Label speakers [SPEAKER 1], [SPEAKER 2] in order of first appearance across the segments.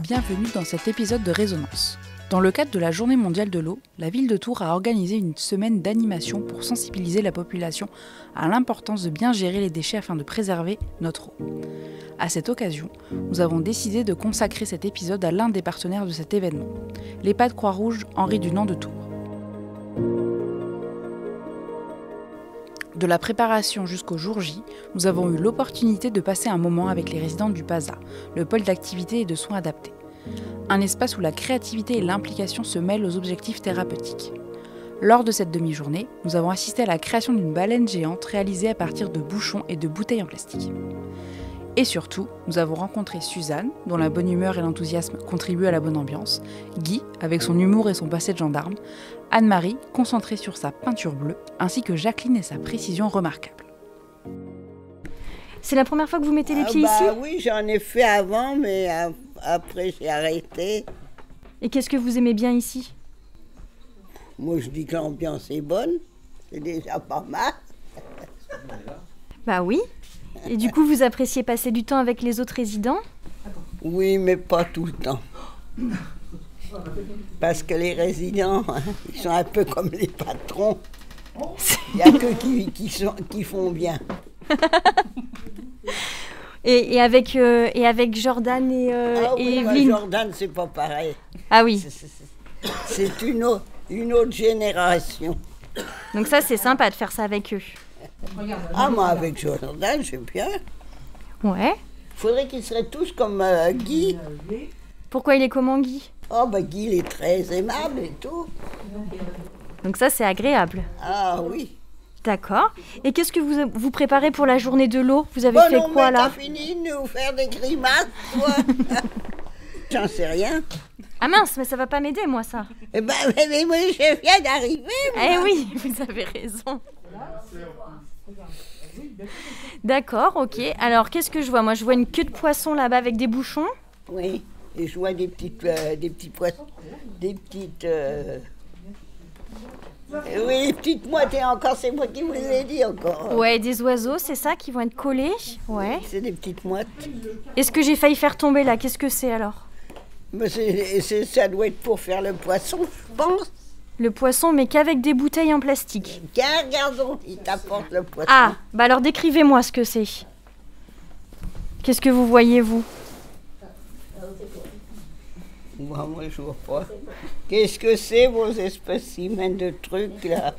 [SPEAKER 1] bienvenue dans cet épisode de Résonance. Dans le cadre de la Journée mondiale de l'eau, la ville de Tours a organisé une semaine d'animation pour sensibiliser la population à l'importance de bien gérer les déchets afin de préserver notre eau. À cette occasion, nous avons décidé de consacrer cet épisode à l'un des partenaires de cet événement, l'EHPAD Croix-Rouge Henri Dunant de Tours. De la préparation jusqu'au jour J, nous avons eu l'opportunité de passer un moment avec les résidents du PASA, le pôle d'activité et de soins adaptés. Un espace où la créativité et l'implication se mêlent aux objectifs thérapeutiques. Lors de cette demi-journée, nous avons assisté à la création d'une baleine géante réalisée à partir de bouchons et de bouteilles en plastique. Et surtout, nous avons rencontré Suzanne, dont la bonne humeur et l'enthousiasme contribuent à la bonne ambiance, Guy, avec son humour et son passé de gendarme, Anne-Marie, concentrée sur sa peinture bleue, ainsi que Jacqueline et sa précision remarquable.
[SPEAKER 2] C'est la première fois que vous mettez les pieds ici ?
[SPEAKER 3] Oui, j'en ai fait avant, mais après j'ai arrêté.
[SPEAKER 2] Et qu'est-ce que vous aimez bien ici ?
[SPEAKER 3] Moi je dis que l'ambiance est bonne, c'est déjà pas mal.
[SPEAKER 2] Bah oui. Et du coup, vous appréciez passer du temps avec les autres résidents ?
[SPEAKER 3] Oui, mais pas tout le temps. Parce que les résidents, ils sont un peu comme les patrons. Il n'y a que qui font bien.
[SPEAKER 2] Et avec Jordan et Evelyne.
[SPEAKER 3] Jordan, c'est pas pareil.
[SPEAKER 2] Ah oui.
[SPEAKER 3] C'est une autre génération.
[SPEAKER 2] Donc ça, c'est sympa de faire ça avec eux.
[SPEAKER 3] Ah, moi, avec Jordan, j'aime bien.
[SPEAKER 2] Ouais.
[SPEAKER 3] Faudrait qu'ils seraient tous comme Guy.
[SPEAKER 2] Pourquoi il est comment, Guy ?
[SPEAKER 3] Oh, Guy, il est très aimable et tout.
[SPEAKER 2] Donc ça, c'est agréable.
[SPEAKER 3] Ah oui.
[SPEAKER 2] D'accord. Et qu'est-ce que vous préparez pour la journée de l'eau ? Vous avez fait quoi, là ?
[SPEAKER 3] T'as fini de nous faire des grimaces, toi. J'en sais rien.
[SPEAKER 2] Ah mince, mais ça va pas m'aider, moi, ça.
[SPEAKER 3] Mais moi, je viens d'arriver, moi.
[SPEAKER 2] Eh oui, vous avez raison. D'accord, ok. Alors, qu'est-ce que je vois ? Moi, je vois une queue de poisson là-bas avec des bouchons.
[SPEAKER 3] Oui, et je vois des petits poissons, des petites... Oui, les petites moitiés encore, c'est moi qui vous les ai dit encore.
[SPEAKER 2] Ouais, des oiseaux, c'est ça, qui vont être collés. Ouais.
[SPEAKER 3] C'est des petites mouettes.
[SPEAKER 2] Est-ce que j'ai failli faire tomber là ? Qu'est-ce que c'est alors ?
[SPEAKER 3] Mais ça doit être pour faire le poisson, je pense.
[SPEAKER 2] Le poisson, mais qu'avec des bouteilles en plastique.
[SPEAKER 3] Tiens, regardons, il t'apporte le poisson.
[SPEAKER 2] Ah, bah alors décrivez-moi ce que c'est. Qu'est-ce que vous voyez, vous ?
[SPEAKER 3] Moi, je vois pas. Qu'est-ce que c'est, vos spécimens de trucs, là ?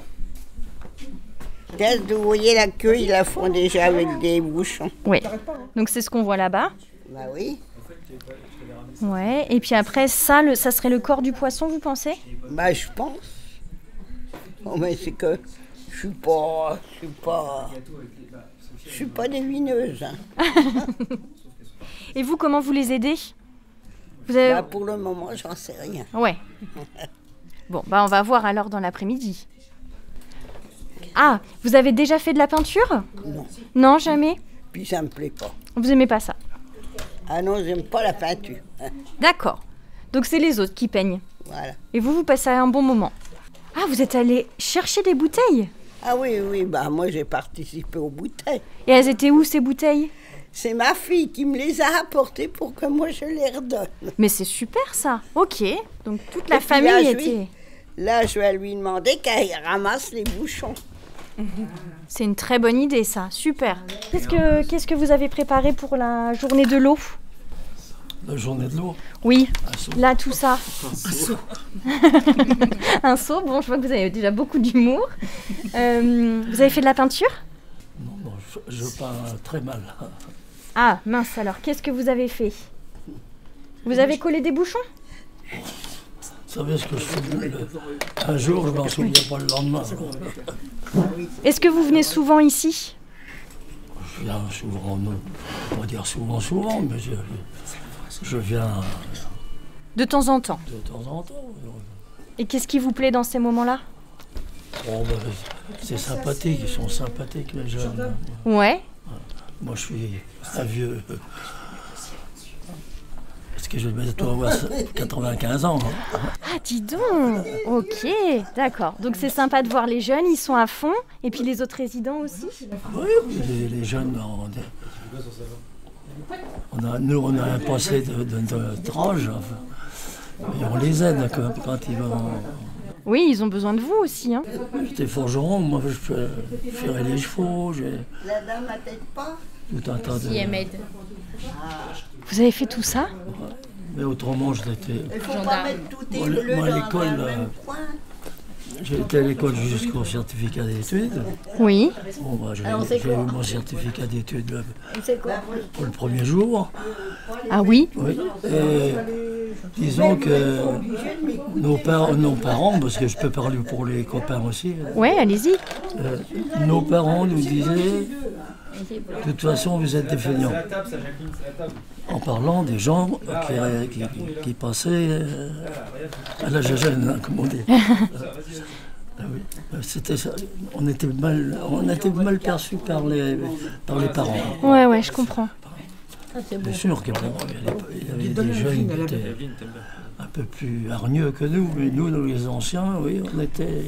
[SPEAKER 3] Peut-être vous voyez la queue, ils la font déjà avec des bouchons.
[SPEAKER 2] Oui, donc c'est ce qu'on voit là-bas.
[SPEAKER 3] Bah oui.
[SPEAKER 2] Ouais, et puis après, ça serait le corps du poisson, vous pensez ?
[SPEAKER 3] Bah, je pense. Oh, mais c'est que je suis pas devineuse. Hein.
[SPEAKER 2] Et vous, comment vous les aidez ?
[SPEAKER 3] Pour le moment, j'en sais rien.
[SPEAKER 2] Ouais. Bon, on va voir alors dans l'après-midi. Ah, vous avez déjà fait de la peinture ?
[SPEAKER 3] Non.
[SPEAKER 2] Non, jamais ?
[SPEAKER 3] Puis ça me plaît pas.
[SPEAKER 2] Vous aimez pas ça ?
[SPEAKER 3] Ah non, j'aime pas la peinture.
[SPEAKER 2] D'accord. Donc c'est les autres qui peignent.
[SPEAKER 3] Voilà.
[SPEAKER 2] Et vous passez un bon moment. Ah, vous êtes allé chercher des bouteilles ?
[SPEAKER 3] Ah oui, moi j'ai participé aux bouteilles.
[SPEAKER 2] Et elles étaient où ces bouteilles ?
[SPEAKER 3] C'est ma fille qui me les a apportées pour que moi je les redonne.
[SPEAKER 2] Mais c'est super ça. Ok, donc toute la famille était...
[SPEAKER 3] Là, je vais lui demander qu'elle ramasse les bouchons.
[SPEAKER 2] C'est une très bonne idée ça, super. Qu'est-ce que vous avez préparé pour la journée de l'eau ?
[SPEAKER 4] La journée de l'eau ?
[SPEAKER 2] Oui,
[SPEAKER 4] un seau.
[SPEAKER 2] Là tout ça. Un seau, bon je vois que vous avez déjà beaucoup d'humour. Vous avez fait de la peinture ?
[SPEAKER 4] Non, je peins très mal.
[SPEAKER 2] Ah mince alors, qu'est-ce que vous avez fait ? Vous avez collé des bouchons ?
[SPEAKER 4] Vous savez ce que je fais un jour, je m'en souviens pas le lendemain.
[SPEAKER 2] Est-ce que vous venez souvent ici ?
[SPEAKER 4] Je viens souvent, non, on va dire souvent, mais je viens
[SPEAKER 2] De temps en temps.
[SPEAKER 4] de temps en temps.
[SPEAKER 2] Et qu'est-ce qui vous plaît dans ces moments-là ?
[SPEAKER 4] C'est sympathique, ils sont sympathiques les jeunes.
[SPEAKER 2] Ouais.
[SPEAKER 4] Moi je suis un vieux. Est-ce que je vais bientôt avoir 95 ans hein.
[SPEAKER 2] Ah, dis donc. Ok, d'accord. Donc c'est sympa de voir les jeunes, ils sont à fond. Et puis les autres résidents aussi.
[SPEAKER 4] Oui, les jeunes, Nous, on a un passé de rage, enfin. Et on les aide quand ils vont...
[SPEAKER 2] Oui, ils ont besoin de vous aussi. Hein.
[SPEAKER 4] J'étais forgeron, moi je ferais les chevaux, j'ai
[SPEAKER 3] La dame n'a peut-être pas.
[SPEAKER 4] tout un tas de...
[SPEAKER 5] Si elle m'aide.
[SPEAKER 2] Vous avez fait tout ça?
[SPEAKER 4] Mais autrement, j'étais...
[SPEAKER 3] Il faut pas
[SPEAKER 5] Gendarme.
[SPEAKER 3] mettre tous tes
[SPEAKER 4] Moi,
[SPEAKER 3] bleus
[SPEAKER 4] moi, à
[SPEAKER 3] dans
[SPEAKER 4] l'école,
[SPEAKER 3] le même coin.
[SPEAKER 4] j'ai été à l'école jusqu'au certificat d'études.
[SPEAKER 2] Oui.
[SPEAKER 4] Bon, bah, j'ai
[SPEAKER 5] Alors, c'est
[SPEAKER 4] eu
[SPEAKER 5] quoi
[SPEAKER 4] mon certificat d'études
[SPEAKER 5] C'est quoi?
[SPEAKER 4] pour le premier jour.
[SPEAKER 2] Ah oui?
[SPEAKER 4] Oui. Et disons que nos parents, parce que je peux parler pour les copains aussi,
[SPEAKER 2] Ouais, allez-y.
[SPEAKER 4] nos parents nous disaient, de toute façon, vous êtes des feignants. En parlant des gens qui passaient à l'âge jeune, hein, comme on dit. Ah oui. C'était ça. On était mal perçus par les parents.
[SPEAKER 2] Ouais, je comprends.
[SPEAKER 4] C'est sûr qu'il y avait des jeunes qui étaient un peu plus hargneux que nous, mais nous, les anciens, oui, on était...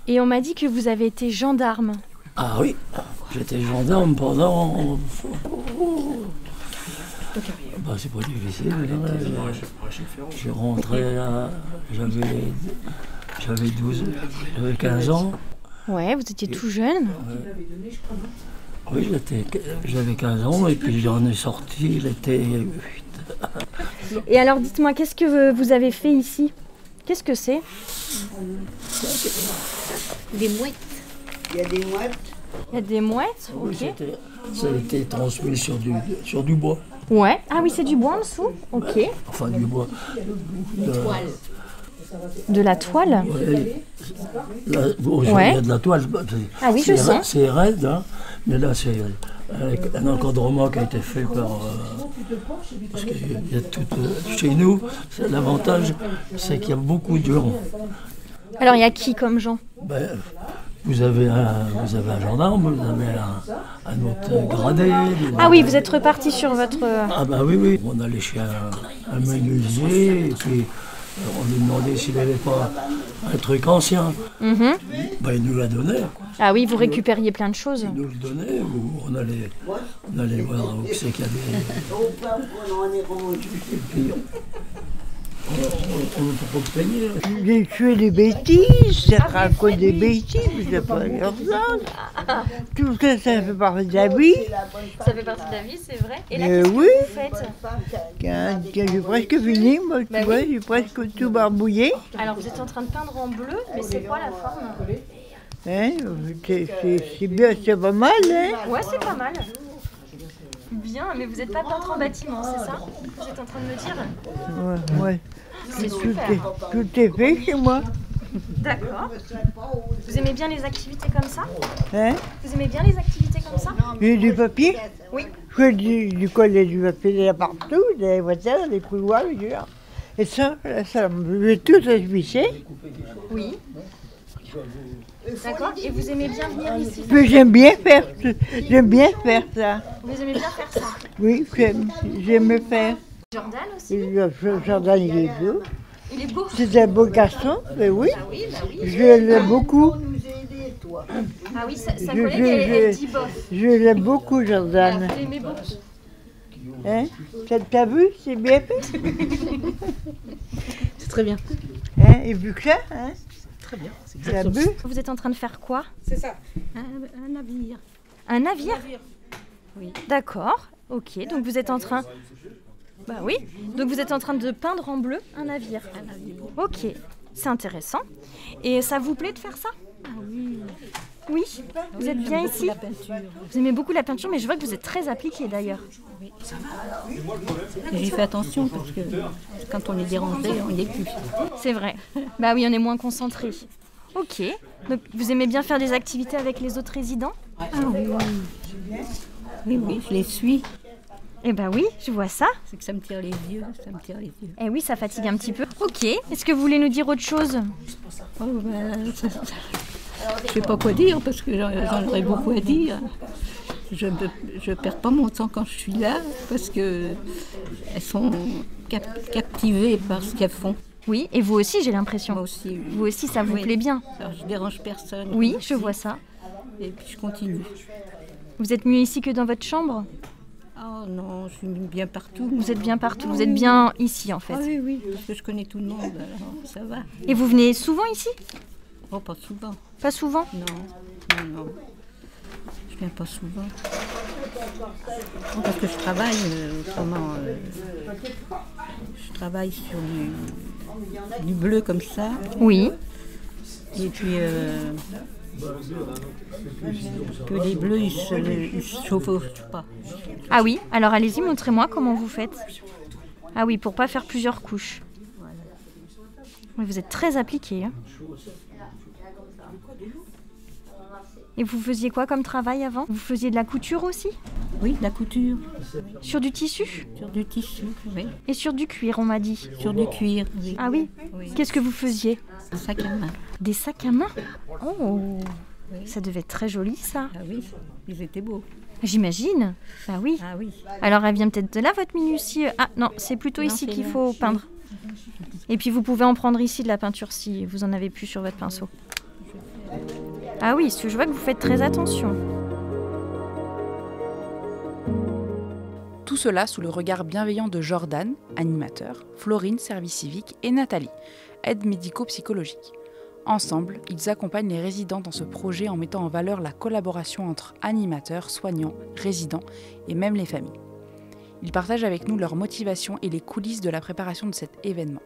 [SPEAKER 2] Et on m'a dit que vous avez été gendarme.
[SPEAKER 4] Ah oui, j'étais gendarme pendant... Bah, c'est pas difficile. Je rentrais à... J'avais 15 ans.
[SPEAKER 2] Ouais, vous étiez tout jeune.
[SPEAKER 4] Oui, j'avais 15 ans et puis j'en ai sorti l'été 8.
[SPEAKER 2] Et alors, dites-moi, qu'est-ce que vous avez fait ici? Qu'est-ce que c'est?
[SPEAKER 5] Des mouettes.
[SPEAKER 3] Il y a des mouettes.
[SPEAKER 2] Il y a des mouettes?
[SPEAKER 4] Oui,
[SPEAKER 2] Ok.
[SPEAKER 4] ça a été transmis sur du bois.
[SPEAKER 2] Ouais. Ah oui, c'est du bois en dessous? Ok.
[SPEAKER 4] Enfin, du bois.
[SPEAKER 5] Toile.
[SPEAKER 2] De la toile?
[SPEAKER 4] Là, bon,
[SPEAKER 2] Ouais.
[SPEAKER 4] il y a de la toile.
[SPEAKER 2] Ah oui, je sens.
[SPEAKER 4] C'est raide, hein, mais là, c'est un encadrement qui a été fait par... parce qu'il y a tout... chez nous, l'avantage, c'est qu'il y a beaucoup de gens.
[SPEAKER 2] Alors, il y a qui comme gens?
[SPEAKER 4] Ben, vous avez un gendarme, vous avez un autre gradé.
[SPEAKER 2] Ah oui, vous êtes reparti sur votre...
[SPEAKER 4] Ah bah oui. On allait chez un menuisier, et puis on lui demandait s'il n'avait pas un truc ancien.
[SPEAKER 2] Mhm.
[SPEAKER 4] Ben, il nous l'a donné.
[SPEAKER 2] Ah oui, vous récupériez plein de choses.
[SPEAKER 4] Il nous le donnait, ou on allait voir où c'est qu'il y avait...
[SPEAKER 3] Au point qu'on en est rendu.
[SPEAKER 4] Et puis, on ne peut pas le payer.
[SPEAKER 6] J'ai tué des bêtises, ça raconte des bêtises, je pas leur Tout ça, ça fait partie de la vie.
[SPEAKER 2] Ça fait partie de la vie, c'est vrai. Et là,
[SPEAKER 6] Mais
[SPEAKER 2] qu'est-ce
[SPEAKER 6] oui.
[SPEAKER 2] que vous faites?
[SPEAKER 6] Quand j'ai presque fini, moi, tu
[SPEAKER 2] Bah
[SPEAKER 6] vois,
[SPEAKER 2] oui.
[SPEAKER 6] j'ai presque tout barbouillé.
[SPEAKER 2] Alors, vous êtes en train de peindre en bleu, mais c'est quoi la forme?
[SPEAKER 6] Hein, c'est bien, c'est pas mal, hein.
[SPEAKER 2] Ouais, c'est pas mal. Bien, mais vous n'êtes pas peintre en bâtiment, c'est ça? Vous êtes en train de me dire?
[SPEAKER 6] Ouais.
[SPEAKER 2] C'est super.
[SPEAKER 6] Tout est fait chez moi.
[SPEAKER 2] D'accord. Vous aimez bien les activités comme ça?
[SPEAKER 6] Hein.
[SPEAKER 2] Vous aimez bien les activités comme ça?
[SPEAKER 6] J'ai du papier.
[SPEAKER 2] Oui.
[SPEAKER 6] Je fais du coller du papier là partout, des voitures, des couloirs, je veux dire. Et ça j'ai tout affiché.
[SPEAKER 2] Oui. D'accord. Et vous aimez bien venir ici?
[SPEAKER 6] Puis j'aime bien faire ça.
[SPEAKER 2] Vous aimez bien faire ça?
[SPEAKER 6] Oui, j'aime faire.
[SPEAKER 2] Jordan aussi?
[SPEAKER 6] Et Jordan, il est beau.
[SPEAKER 2] Il est beau.
[SPEAKER 6] C'est un beau garçon, mais oui.
[SPEAKER 2] Ah oui, bah oui.
[SPEAKER 6] Je l'aime beaucoup.
[SPEAKER 2] Ah oui, sa
[SPEAKER 6] Je-
[SPEAKER 2] collègue,
[SPEAKER 6] je-
[SPEAKER 2] elle dit bof.
[SPEAKER 6] Je l'aime beaucoup,
[SPEAKER 2] Alors,
[SPEAKER 6] Jordan.
[SPEAKER 2] vous l'aimez beaucoup.
[SPEAKER 6] Hein? T'as vu? C'est bien fait.
[SPEAKER 5] C'est très bien.
[SPEAKER 6] Hein? Et vu que ça, hein?
[SPEAKER 5] Très bien. C'est
[SPEAKER 6] T'as vu?
[SPEAKER 2] Vous êtes en train de faire quoi?
[SPEAKER 5] C'est ça. Un navire.
[SPEAKER 2] Un navire?
[SPEAKER 5] Oui.
[SPEAKER 2] D'accord. Ok, donc vous êtes en train... Bah oui, donc vous êtes en train de peindre en bleu un navire.
[SPEAKER 5] Un navire.
[SPEAKER 2] Ok, c'est intéressant. Et ça vous plaît de faire ça?
[SPEAKER 5] Ah oui.
[SPEAKER 2] Oui, vous êtes bien ici?
[SPEAKER 5] La peinture.
[SPEAKER 2] Vous aimez beaucoup la peinture, mais je vois que vous êtes très appliqué d'ailleurs.
[SPEAKER 5] J'ai fait attention parce que quand on est dérangé, on n'est plus.
[SPEAKER 2] C'est vrai. Bah oui, on est moins concentré. Ok, donc vous aimez bien faire des activités avec les autres résidents?
[SPEAKER 5] Ah oui. Oui, je les suis.
[SPEAKER 2] Eh bah oui, je vois ça.
[SPEAKER 5] C'est que ça me tire les yeux,
[SPEAKER 2] Eh oui, ça fatigue un petit peu. Ok, est-ce que vous voulez nous dire autre chose?
[SPEAKER 5] Oh, je sais pas quoi dire parce que j'en aurais beaucoup à dire. Je perds pas mon temps quand je suis là parce que elles sont captivées par ce qu'elles font.
[SPEAKER 2] Oui, et vous aussi, j'ai l'impression.
[SPEAKER 5] Moi aussi.
[SPEAKER 2] Vous aussi, ça vous
[SPEAKER 5] Oui.
[SPEAKER 2] plaît bien?
[SPEAKER 5] Alors, je dérange personne.
[SPEAKER 2] Oui, je vois ça.
[SPEAKER 5] Et puis je continue.
[SPEAKER 2] Vous êtes mieux ici que dans votre chambre?
[SPEAKER 5] Oh, Oh non, je suis bien partout.
[SPEAKER 2] Vous êtes bien partout, vous êtes bien ici en fait.
[SPEAKER 5] Ah oui, oui, parce que je connais tout le monde, alors ça va.
[SPEAKER 2] Et vous venez souvent ici?
[SPEAKER 5] Oh, pas souvent.
[SPEAKER 2] Pas souvent?
[SPEAKER 5] Non. Je viens pas souvent. Parce que je travaille, je travaille sur du bleu comme ça.
[SPEAKER 2] Oui.
[SPEAKER 5] Et puis que les bleus, ils se chevauchent pas.
[SPEAKER 2] Ah oui, alors allez-y, montrez-moi comment vous faites. Ah oui, pour pas faire plusieurs couches. Oui, vous êtes très appliqué. Hein. Et vous faisiez quoi comme travail avant? Vous faisiez de la couture aussi?
[SPEAKER 5] Oui, de la couture.
[SPEAKER 2] Sur du tissu?
[SPEAKER 5] Sur du tissu, oui.
[SPEAKER 2] Et sur du cuir, on m'a dit.
[SPEAKER 5] Sur du cuir, oui.
[SPEAKER 2] Ah oui,
[SPEAKER 5] Oui.
[SPEAKER 2] Qu'est-ce que vous faisiez?
[SPEAKER 5] Un sac à main.
[SPEAKER 2] Des sacs à main? Oh,
[SPEAKER 5] Oui.
[SPEAKER 2] ça devait être très joli ça.
[SPEAKER 5] Ah oui, ils étaient beaux.
[SPEAKER 2] J'imagine. Bah oui.
[SPEAKER 5] Ah oui.
[SPEAKER 2] Alors elle vient peut-être de là votre minutie. Ah non, c'est plutôt
[SPEAKER 5] Non,
[SPEAKER 2] ici
[SPEAKER 5] c'est
[SPEAKER 2] qu'il
[SPEAKER 5] là.
[SPEAKER 2] faut peindre. Et puis vous pouvez en prendre ici de la peinture si vous en avez plus sur votre pinceau. Ah oui, parce que je vois que vous faites très attention.
[SPEAKER 1] Tout cela sous le regard bienveillant de Jordan, animateur, Florine, service civique et Nathalie, aide médico-psychologique. Ensemble, ils accompagnent les résidents dans ce projet en mettant en valeur la collaboration entre animateurs, soignants, résidents et même les familles. Ils partagent avec nous leur motivation et les coulisses de la préparation de cet événement,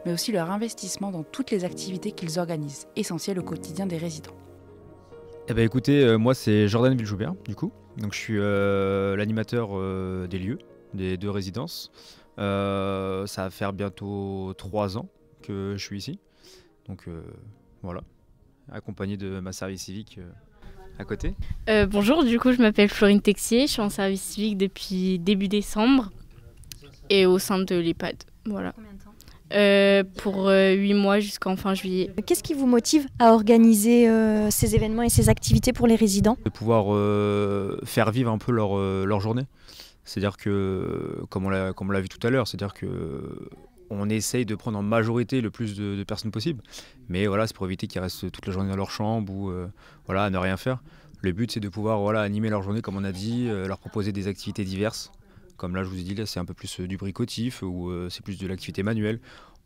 [SPEAKER 1] mais aussi leur investissement dans toutes les activités qu'ils organisent, essentielles au quotidien des résidents.
[SPEAKER 7] Eh ben écoutez, moi c'est Jordan Villejoubert du coup, donc je suis l'animateur des lieux, des 2 résidences. Ça va faire bientôt 3 ans que je suis ici, donc voilà, accompagné de ma service civique à côté.
[SPEAKER 8] Bonjour, du coup je m'appelle Florine Texier, je suis en service civique depuis début décembre et au sein de l'EHPAD, voilà.
[SPEAKER 2] Combien de temps?
[SPEAKER 8] Pour 8 mois jusqu'en fin juillet.
[SPEAKER 2] Qu'est-ce qui vous motive à organiser ces événements et ces activités pour les résidents?
[SPEAKER 7] De pouvoir faire vivre un peu leur journée. C'est-à-dire que, comme on l'a vu tout à l'heure, c'est-à-dire que on essaye de prendre en majorité le plus de personnes possible. Mais voilà, c'est pour éviter qu'ils restent toute la journée dans leur chambre ou voilà, à ne rien faire. Le but, c'est de pouvoir animer leur journée, comme on a dit, leur proposer des activités diverses. Comme là, je vous ai dit, là, c'est un peu plus du bricotif ou c'est plus de l'activité manuelle.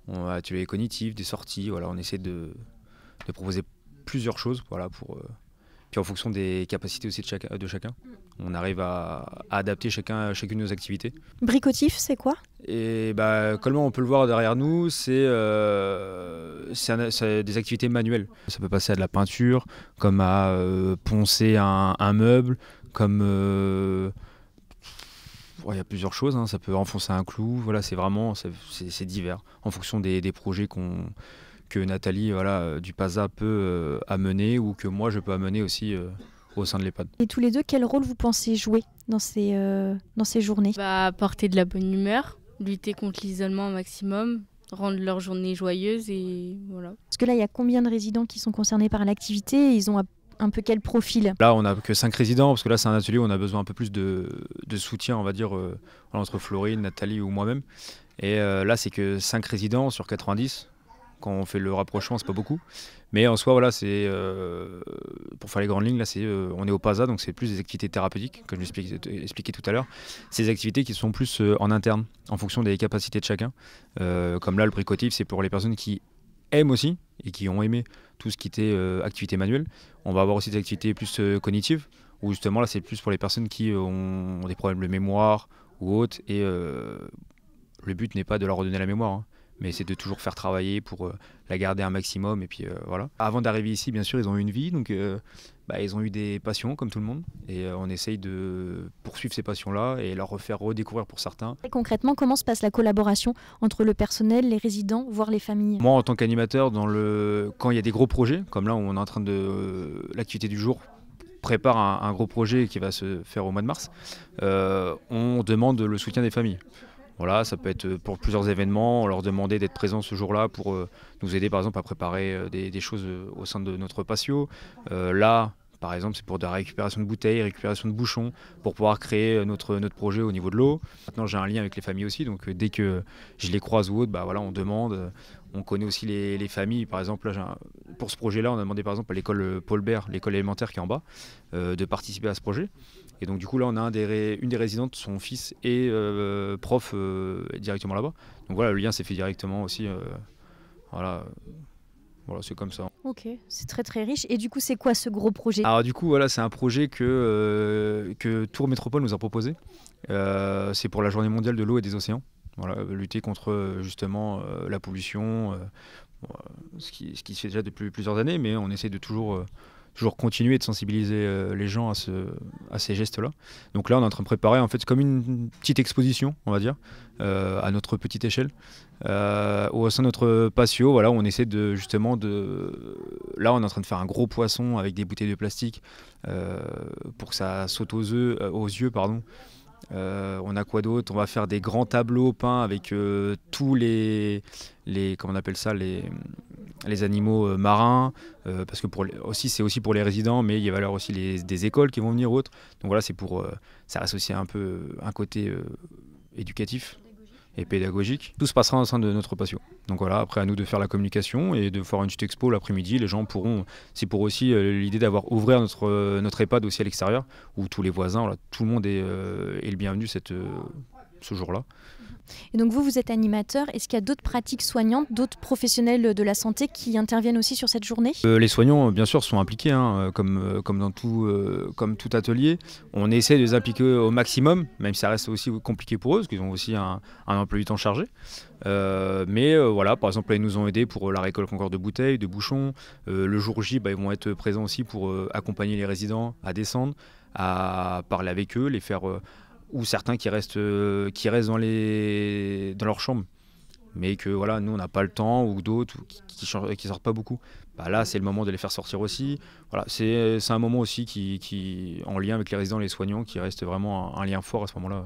[SPEAKER 7] On a ateliers cognitifs, des sorties. Voilà, on essaie de proposer plusieurs choses. Voilà, puis en fonction des capacités aussi de chacun, on arrive à adapter chacune de nos activités.
[SPEAKER 2] Bricotif, c'est quoi?
[SPEAKER 7] Et comme on peut le voir derrière nous, c'est des activités manuelles. Ça peut passer à de la peinture, comme à poncer un meuble, comme... il y a plusieurs choses, hein. Ça peut enfoncer un clou, voilà, c'est divers, en fonction des projets que Nathalie du PASA peut amener ou que moi je peux amener aussi au sein de l'EHPAD.
[SPEAKER 2] Et tous les deux, quel rôle vous pensez jouer dans ces journées?
[SPEAKER 8] Apporter de la bonne humeur, lutter contre l'isolement au maximum, rendre leur journée joyeuse et voilà.
[SPEAKER 2] Parce que là, il y a combien de résidents qui sont concernés par l'activité? Ils ont un peu quel profil?
[SPEAKER 7] Là, on n'a que 5 résidents, parce que là, c'est un atelier où on a besoin un peu plus de soutien, on va dire, entre Florine, Nathalie ou moi-même. Et là, c'est que 5 résidents sur 90. Quand on fait le rapprochement, c'est pas beaucoup. Mais en soi, voilà, c'est pour faire les grandes lignes, là, on est au PASA, donc c'est plus des activités thérapeutiques, comme je l'expliquais tout à l'heure. C'est des activités qui sont plus en interne, en fonction des capacités de chacun. Comme là, le bricotif, c'est pour les personnes qui aiment aussi et qui ont aimé tout ce qui était activité manuelle. On va avoir aussi des activités plus cognitives, où justement là c'est plus pour les personnes qui ont des problèmes de mémoire ou autres, et le but n'est pas de leur redonner la mémoire, hein, mais c'est de toujours faire travailler pour la garder un maximum, et puis voilà. Avant d'arriver ici, bien sûr, ils ont eu une vie, donc ils ont eu des passions comme tout le monde, et on essaye de poursuivre ces passions-là et leur refaire redécouvrir pour certains.
[SPEAKER 2] Et concrètement, comment se passe la collaboration entre le personnel, les résidents, voire les familles?
[SPEAKER 7] Moi, en tant qu'animateur, quand il y a des gros projets, comme là, on est en train l'activité du jour prépare un gros projet qui va se faire au mois de mars, on demande le soutien des familles. Voilà, ça peut être pour plusieurs événements, on leur demandait d'être présents ce jour-là pour nous aider par exemple à préparer des choses au sein de notre patio. Là, par exemple, c'est pour de la récupération de bouteilles, récupération de bouchons, pour pouvoir créer notre projet au niveau de l'eau. Maintenant, j'ai un lien avec les familles aussi, donc dès que je les croise ou autre, on demande, On connaît aussi les familles. Par exemple, là, pour ce projet-là, on a demandé par exemple à l'école Paul Bert, l'école élémentaire qui est en bas, de participer à ce projet. Et donc du coup là on a une des résidentes, son fils est prof directement là-bas. Donc voilà, le lien s'est fait directement aussi. Voilà, c'est comme ça.
[SPEAKER 2] Ok, c'est très très riche. Et du coup c'est quoi ce gros projet?
[SPEAKER 7] Alors du coup voilà, c'est un projet que Tours Métropole nous a proposé. C'est pour la journée mondiale de l'eau et des océans. Voilà, lutter contre justement la pollution, ce qui se fait déjà depuis plusieurs années, mais on essaie de toujours continuer de sensibiliser les gens à ces gestes-là. Donc là, on est en train de préparer en fait comme une petite exposition, on va dire, à notre petite échelle, au sein de notre patio. Voilà, on essaie de justement là, on est en train de faire un gros poisson avec des bouteilles de plastique pour que ça saute aux yeux, pardon. On a quoi d'autre? On va faire des grands tableaux peints avec tous les comment on appelle ça, les animaux marins, parce que c'est aussi pour les résidents, mais il y a aussi des écoles qui vont venir autres. Donc voilà, ça reste aussi un peu un côté éducatif et pédagogique. Tout se passera au sein de notre patio. Donc voilà, après à nous de faire la communication et de faire une petite expo l'après-midi. Les gens pourront, c'est pour aussi l'idée ouvrir notre EHPAD aussi à l'extérieur, où tous les voisins, voilà, tout le monde est le bienvenu ce jour-là.
[SPEAKER 2] Et donc vous êtes animateur, est-ce qu'il y a d'autres pratiques soignantes, d'autres professionnels de la santé qui interviennent aussi sur cette journée?
[SPEAKER 7] Les soignants bien sûr sont impliqués, hein, comme dans tout atelier. On essaie de les impliquer au maximum, même si ça reste aussi compliqué pour eux, parce qu'ils ont aussi un emploi du temps chargé. Mais voilà, par exemple là, ils nous ont aidés pour la récolte encore de bouteilles, de bouchons. Le jour J, ils vont être présents aussi pour accompagner les résidents à descendre, à parler avec eux, les faire... ou certains qui restent dans leur chambre, mais que voilà, nous on n'a pas le temps, ou d'autres qui sortent pas beaucoup. Là c'est le moment de les faire sortir aussi. Voilà, c'est un moment aussi qui en lien avec les résidents et les soignants, qui reste vraiment un lien fort à ce moment-là.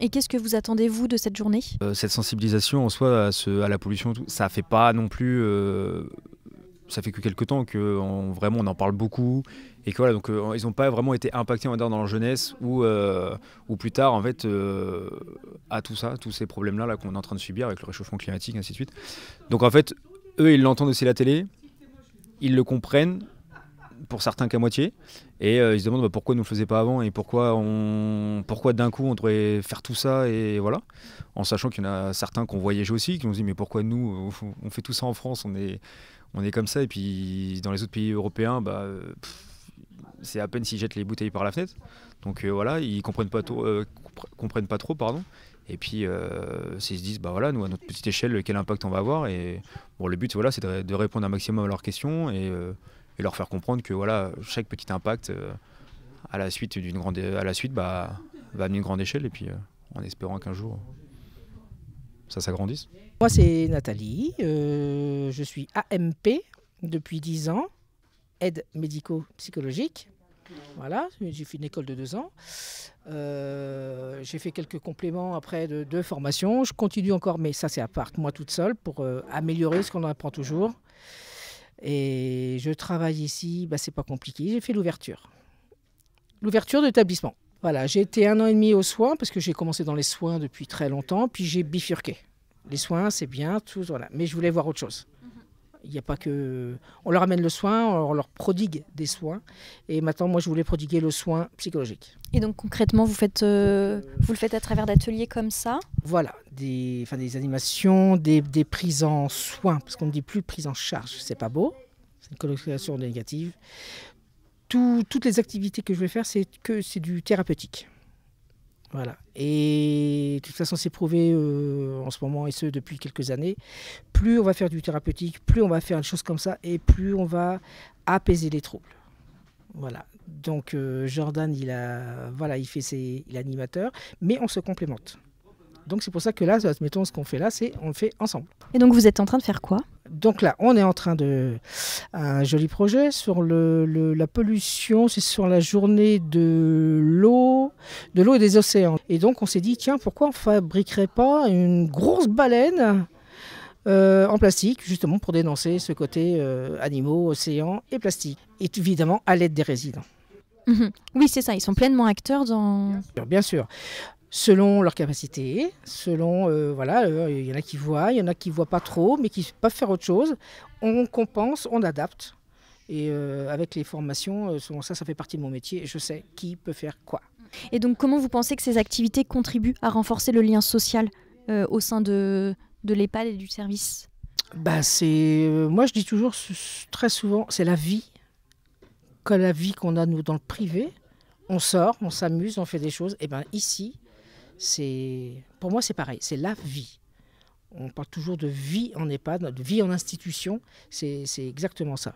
[SPEAKER 2] Et qu'est-ce que vous attendez vous de cette journée? Cette
[SPEAKER 7] sensibilisation en soi à la pollution, ça fait pas non plus ça fait que quelques temps que vraiment on en parle beaucoup, et que voilà, donc ils n'ont pas vraiment été impactés, on va dire, dans leur jeunesse ou plus tard en fait à tout ça, tous ces problèmes là qu'on est en train de subir avec le réchauffement climatique, ainsi de suite. Donc en fait eux ils l'entendent aussi à la télé, ils le comprennent pour certains qu'à moitié, et ils se demandent pourquoi nous ne le faisions pas avant, et pourquoi d'un coup on devrait faire tout ça, et voilà, en sachant qu'il y en a certains qui ont voyagé aussi, qui nous disent mais pourquoi nous on fait tout ça en France, on est comme ça, et puis dans les autres pays européens c'est à peine s'ils jettent les bouteilles par la fenêtre. Donc voilà, ils comprennent pas trop, pardon. Et puis ils se disent voilà, nous à notre petite échelle quel impact on va avoir, et bon, le but voilà, c'est de répondre un maximum à leurs questions, et leur faire comprendre que voilà, chaque petit impact à la suite va amener une grande échelle, et puis en espérant qu'un jour ça s'agrandisse.
[SPEAKER 9] Moi c'est Nathalie, je suis AMP depuis 10 ans, aide médico-psychologique. Voilà, j'ai fait une école de 2 ans. J'ai fait quelques compléments après de formation. Je continue encore, mais ça c'est à part, moi toute seule, pour améliorer ce qu'on apprend toujours. Et je travaille ici, c'est pas compliqué, j'ai fait l'ouverture de l'établissement. Voilà, j'ai été 1 an et demi aux soins, parce que j'ai commencé dans les soins depuis très longtemps, puis j'ai bifurqué. Les soins, c'est bien, tout, voilà. Mais je voulais voir autre chose. Il n'y a pas que... On leur amène le soin, on leur prodigue des soins. Et maintenant, moi, je voulais prodiguer le soin psychologique.
[SPEAKER 2] Et donc, concrètement, vous le faites à travers d'ateliers comme ça? Voilà,
[SPEAKER 9] des animations, des prises en soins, parce qu'on ne dit plus prise en charge, c'est pas beau. C'est une connotation négative. Toutes les activités que je vais faire, c'est du thérapeutique. Voilà. Et de toute façon, c'est prouvé en ce moment, et ce depuis quelques années. Plus on va faire du thérapeutique, plus on va faire une chose comme ça, et plus on va apaiser les troubles. Voilà. Donc Jordan, il est animateur, mais on se complémente. Donc c'est pour ça que là, mettons, ce qu'on fait là, on le fait ensemble.
[SPEAKER 2] Et donc vous êtes en train de faire quoi?
[SPEAKER 9] Donc là, on est en train un joli projet sur la pollution, c'est sur la journée de l'eau et des océans. Et donc on s'est dit, tiens, pourquoi on ne fabriquerait pas une grosse baleine en plastique, justement pour dénoncer ce côté animaux, océans et plastique. Et évidemment à l'aide des résidents.
[SPEAKER 2] Oui, c'est ça, ils sont pleinement acteurs dans...
[SPEAKER 9] Bien sûr. selon leur capacité, selon, il y en a qui voient, il y en a qui ne voient pas trop, mais qui peuvent faire autre chose. On compense, on adapte. Et avec les formations, souvent ça fait partie de mon métier. Je sais qui peut faire quoi.
[SPEAKER 2] Et donc, comment vous pensez que ces activités contribuent à renforcer le lien social au sein de l'EHPAD et du service ?
[SPEAKER 9] Moi, je dis toujours, très souvent, c'est la vie. Comme la vie qu'on a, nous, dans le privé. On sort, on s'amuse, on fait des choses. Et bien ici, pour moi, c'est pareil. C'est la vie. On parle toujours de vie en EHPAD, de vie en institution. C'est exactement ça.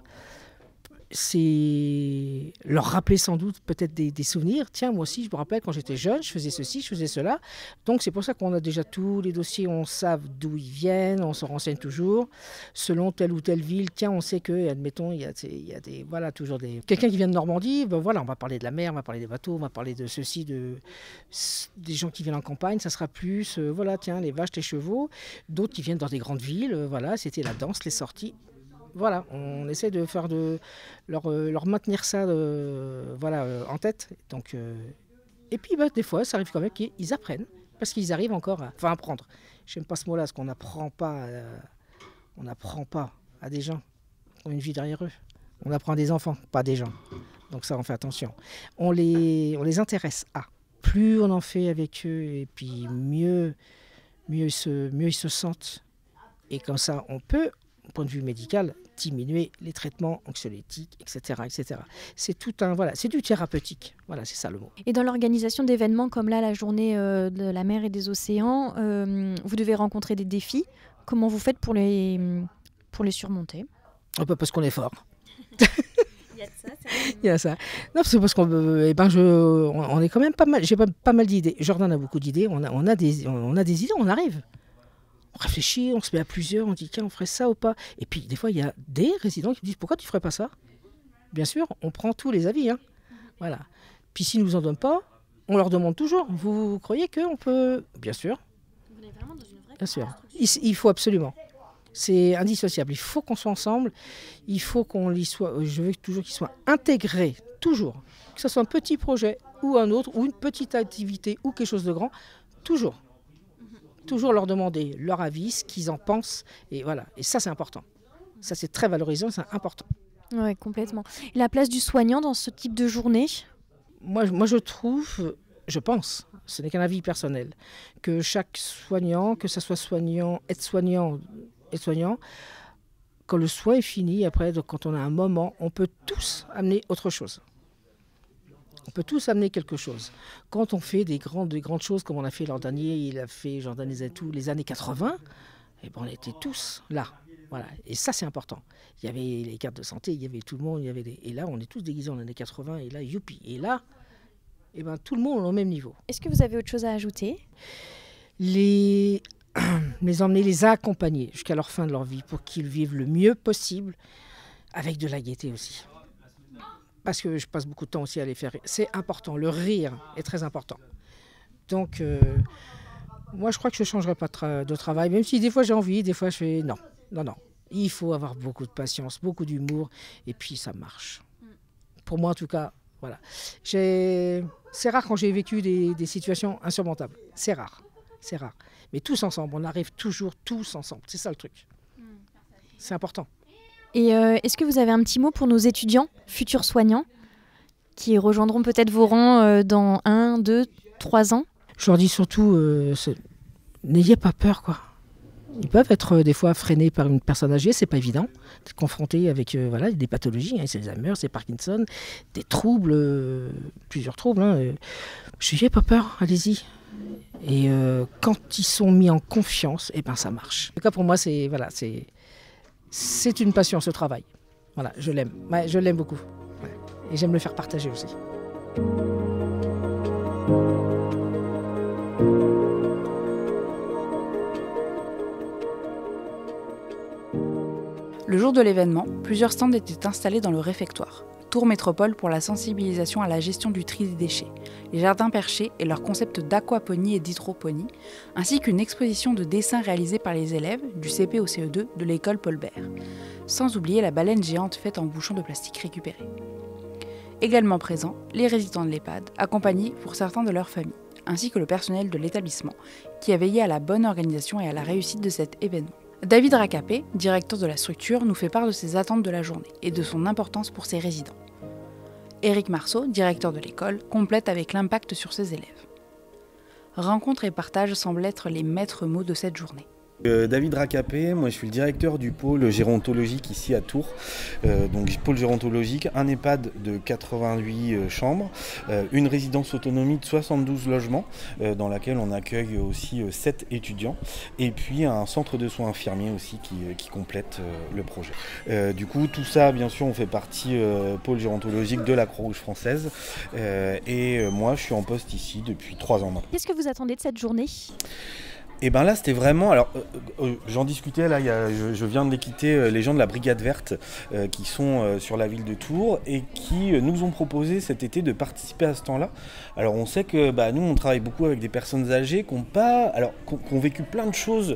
[SPEAKER 9] C'est leur rappeler sans doute peut-être des souvenirs. Tiens, moi aussi, je me rappelle quand j'étais jeune, je faisais ceci, je faisais cela. Donc c'est pour ça qu'on a déjà tous les dossiers, on sait d'où ils viennent, on se renseigne toujours. Selon telle ou telle ville, tiens, on sait que, admettons, il y a des voilà, toujours des... Quelqu'un qui vient de Normandie, ben voilà, on va parler de la mer, on va parler des bateaux, on va parler de ceci, des gens qui viennent en campagne, ça sera plus, voilà, tiens, les vaches, les chevaux. D'autres qui viennent dans des grandes villes, voilà, c'était la danse, les sorties. Voilà, on essaie de faire leur maintenir ça en tête. Donc, et puis des fois, ça arrive quand même qu'ils apprennent, parce qu'ils arrivent encore à apprendre. Je n'aime pas ce mot-là, parce qu'on n'apprend pas à des gens qui ont une vie derrière eux. On apprend à des enfants, pas à des gens. Donc ça, on fait attention. On les intéresse à. Plus on en fait avec eux, et puis mieux ils se sentent. Et comme ça, on peut, au point de vue médical, diminuer les traitements anxiolytiques, etc., etc. C'est c'est du thérapeutique. Voilà, c'est ça le mot.
[SPEAKER 2] Et dans l'organisation d'événements comme là, la journée de la mer et des océans, vous devez rencontrer des défis. Comment vous faites pour les surmonter ?
[SPEAKER 9] Parce qu'on est fort.
[SPEAKER 2] Il y a de ça,
[SPEAKER 9] Il y a ça. Non, c'est parce on est quand même pas mal. J'ai pas mal d'idées. Jordan a beaucoup d'idées. On a des idées, on arrive. On réfléchit, on se met à plusieurs, on dit tiens, on ferait ça ou pas. Et puis des fois, il y a des résidents qui me disent pourquoi tu ne ferais pas ça ? Bien sûr, on prend tous les avis. Hein. Voilà. Puis s'ils ne nous en donnent pas, on leur demande toujours. Vous croyez qu'on peut ? Bien sûr.
[SPEAKER 2] Vous êtes vraiment dans une vraie...
[SPEAKER 9] Bien sûr. Il faut absolument. C'est indissociable. Il faut qu'on soit ensemble. Il faut qu'on y soit. Je veux toujours qu'ils soient intégrés, toujours. Que ce soit un petit projet ou un autre, ou une petite activité ou quelque chose de grand, toujours. Toujours leur demander leur avis, ce qu'ils en pensent. Et voilà. Et ça, c'est important. Ça, c'est très valorisant, c'est important.
[SPEAKER 2] Oui, complètement. Et la place du soignant dans ce type de journée ?
[SPEAKER 9] Moi, je pense, ce n'est qu'un avis personnel, que chaque soignant, que ce soit soignant, aide-soignant, quand le soin est fini, après, donc, quand on a un moment, on peut tous amener autre chose. On peut tous amener quelque chose. Quand on fait des grandes choses, comme on a fait l'an dernier, il a fait Jordan les années 80, et ben on était tous là. Voilà. Et ça, c'est important. Il y avait les cartes de santé, il y avait tout le monde, et là, on est tous déguisés en années 80, et là, youpi. Et là, et ben, tout le monde est au même niveau.
[SPEAKER 2] Est-ce que vous avez autre chose à ajouter ?
[SPEAKER 9] Les emmener, les accompagner jusqu'à leur fin de leur vie pour qu'ils vivent le mieux possible, avec de la gaieté aussi. Parce que je passe beaucoup de temps aussi à les faire rire. C'est important, le rire est très important. Donc, moi, je crois que je ne changerai pas de travail, même si des fois j'ai envie, des fois je fais non. Il faut avoir beaucoup de patience, beaucoup d'humour, et puis ça marche. Pour moi, en tout cas, voilà. C'est rare quand j'ai vécu des situations insurmontables. C'est rare. Mais tous ensemble, on arrive toujours tous ensemble. C'est ça le truc. C'est important.
[SPEAKER 2] Et est-ce que vous avez un petit mot pour nos étudiants, futurs soignants, qui rejoindront peut-être vos rangs dans 1, 2, 3 ans ?
[SPEAKER 9] Je leur dis surtout, n'ayez pas peur, quoi. Ils peuvent être des fois freinés par une personne âgée, c'est pas évident. D'être confrontés avec des pathologies, c'est Alzheimer, c'est Parkinson, des troubles, plusieurs troubles. N'ayez pas peur, allez-y. Et quand ils sont mis en confiance, et ben ça marche. En tout cas, pour moi, c'est une passion, ce travail. Voilà, je l'aime. Ouais, je l'aime beaucoup. Ouais. Et j'aime le faire partager aussi.
[SPEAKER 1] Le jour de l'événement, plusieurs stands étaient installés dans le réfectoire. Tour Métropole pour la sensibilisation à la gestion du tri des déchets, les jardins perchés et leur concept d'aquaponie et d'hydroponie, ainsi qu'une exposition de dessins réalisés par les élèves du CP au CE2 de l'école Paul Bert, sans oublier la baleine géante faite en bouchon de plastique récupéré. Également présents, les résidents de l'EHPAD, accompagnés pour certains de leurs familles, ainsi que le personnel de l'établissement, qui a veillé à la bonne organisation et à la réussite de cet événement. David Racapé, directeur de la structure, nous fait part de ses attentes de la journée et de son importance pour ses résidents. Éric Marceau, directeur de l'école, complète avec l'impact sur ses élèves. Rencontre et partage semblent être les maîtres mots de cette journée.
[SPEAKER 10] David Racapé, moi je suis le directeur du pôle gérontologique ici à Tours. Donc pôle gérontologique, un EHPAD de 88 chambres, une résidence autonomie de 72 logements dans laquelle on accueille aussi 7 étudiants et puis un centre de soins infirmiers aussi qui complète le projet. Du coup tout ça bien sûr on fait partie pôle gérontologique de la Croix-Rouge française et moi je suis en poste ici depuis 3 ans maintenant.
[SPEAKER 2] Qu'est-ce que vous attendez de cette journée ?
[SPEAKER 10] Et bien là c'était vraiment, alors j'en discutais là, je viens de les quitter, les gens de la Brigade Verte qui sont sur la ville de Tours et qui nous ont proposé cet été de participer à ce temps-là. Alors on sait que nous on travaille beaucoup avec des personnes âgées qui ont vécu plein de choses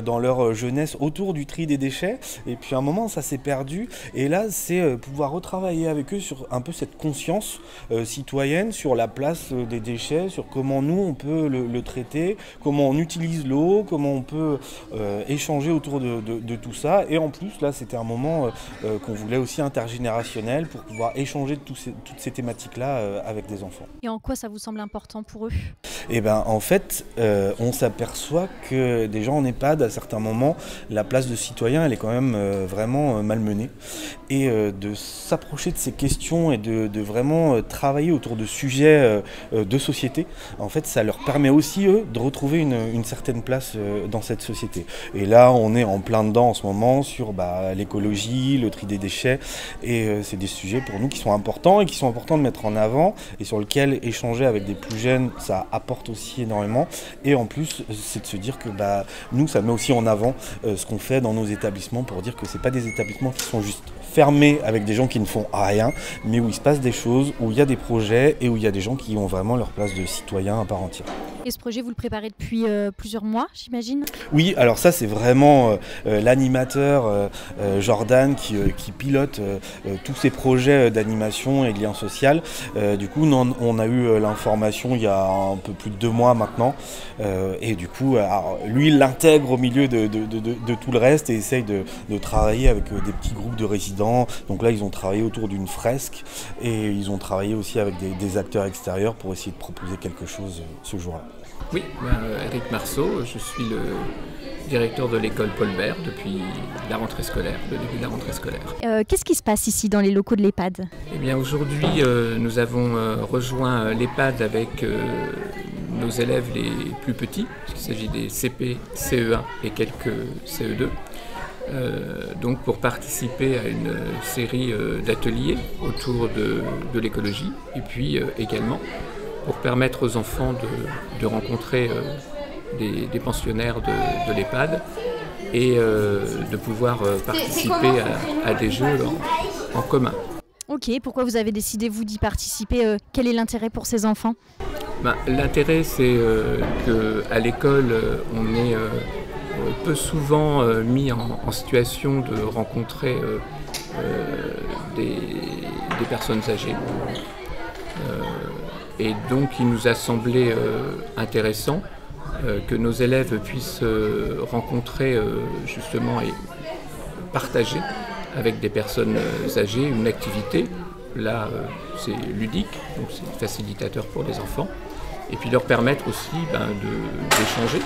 [SPEAKER 10] dans leur jeunesse autour du tri des déchets et puis à un moment ça s'est perdu et là c'est pouvoir retravailler avec eux sur un peu cette conscience citoyenne sur la place des déchets, sur comment nous on peut le traiter, comment on utilise l'eau, comment on peut échanger autour de tout ça. Et en plus, là, c'était un moment qu'on voulait aussi intergénérationnel pour pouvoir échanger de toutes ces thématiques-là avec des enfants.
[SPEAKER 2] Et en quoi ça vous semble important pour eux ?
[SPEAKER 10] Et en fait, on s'aperçoit que des gens en EHPAD, à certains moments, la place de citoyen, elle est quand même vraiment malmenée. Et de s'approcher de ces questions et de vraiment travailler autour de sujets de société, en fait, ça leur permet aussi, eux, de retrouver une certaine place dans cette société. Et là, on est en plein dedans en ce moment sur l'écologie, le tri des déchets. Et c'est des sujets pour nous qui sont importants et qui sont importants de mettre en avant et sur lesquels échanger avec des plus jeunes, ça apporte aussi énormément. Et en plus, c'est de se dire que nous, ça met aussi en avant ce qu'on fait dans nos établissements pour dire que c'est pas des établissements qui sont juste fermés avec des gens qui ne font rien, mais où il se passe des choses, où il y a des projets et où il y a des gens qui ont vraiment leur place de citoyen à part entière.
[SPEAKER 2] Et ce projet, vous le préparez depuis plusieurs mois, j'imagine ?
[SPEAKER 10] Oui, alors ça c'est vraiment l'animateur Jordan qui pilote tous ces projets d'animation et de lien social. Du coup, on a eu l'information il y a un peu plus de 2 mois maintenant. Et du coup, lui, il l'intègre au milieu de tout le reste et essaye de travailler avec des petits groupes de résidents. Donc là, ils ont travaillé autour d'une fresque et ils ont travaillé aussi avec des acteurs extérieurs pour essayer de proposer quelque chose ce jour-là.
[SPEAKER 11] Oui, Éric Marceau, je suis le directeur de l'école Paul Bert depuis la rentrée scolaire, le début de la rentrée scolaire.
[SPEAKER 2] Qu'est-ce qui se passe ici dans les locaux de l'EHPAD ?
[SPEAKER 11] Eh bien aujourd'hui, nous avons rejoint l'EHPAD avec nos élèves les plus petits, puisqu'il s'agit des CP, CE1 et quelques CE2. Donc pour participer à une série d'ateliers autour de l'écologie et puis également pour permettre aux enfants de rencontrer des pensionnaires de l'EHPAD et de pouvoir participer à des jeux en commun.
[SPEAKER 2] Ok, pourquoi vous avez décidé vous d'y participer ? Quel est l'intérêt pour ces enfants ?
[SPEAKER 11] L'intérêt c'est qu'à l'école on est peu souvent mis en situation de rencontrer des personnes âgées. Et donc il nous a semblé intéressant que nos élèves puissent rencontrer justement et partager avec des personnes âgées une activité. Là c'est ludique, donc c'est facilitateur pour les enfants. Et puis leur permettre aussi d'échanger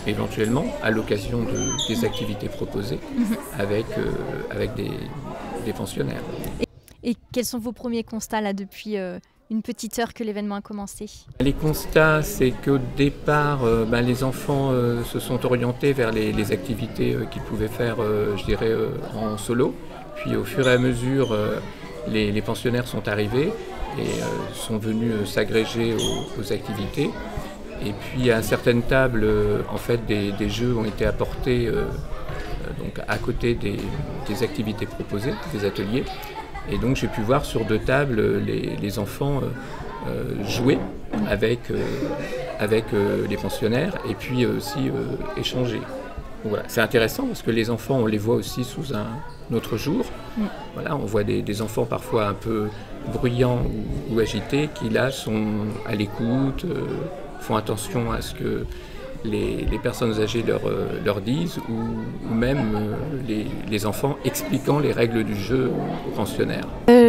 [SPEAKER 11] éventuellement à l'occasion des activités proposées avec des pensionnaires.
[SPEAKER 2] Et quels sont vos premiers constats là depuis une petite heure que l'événement a commencé ?
[SPEAKER 11] Les constats, c'est qu'au départ, les enfants se sont orientés vers les activités qu'ils pouvaient faire, en solo. Puis au fur et à mesure, les pensionnaires sont arrivés et sont venus s'agréger aux activités. Et puis à certaines tables, en fait, des jeux ont été apportés donc à côté des activités proposées, des ateliers. Et donc j'ai pu voir sur 2 tables les enfants jouer avec les pensionnaires et puis aussi échanger. Donc voilà, c'est intéressant parce que les enfants, on les voit aussi sous un autre jour. Voilà, on voit des enfants parfois un peu bruyants ou agités qui là sont à l'écoute, font attention à ce que les personnes âgées leur disent, ou même les enfants expliquant les règles du jeu aux pensionnaires.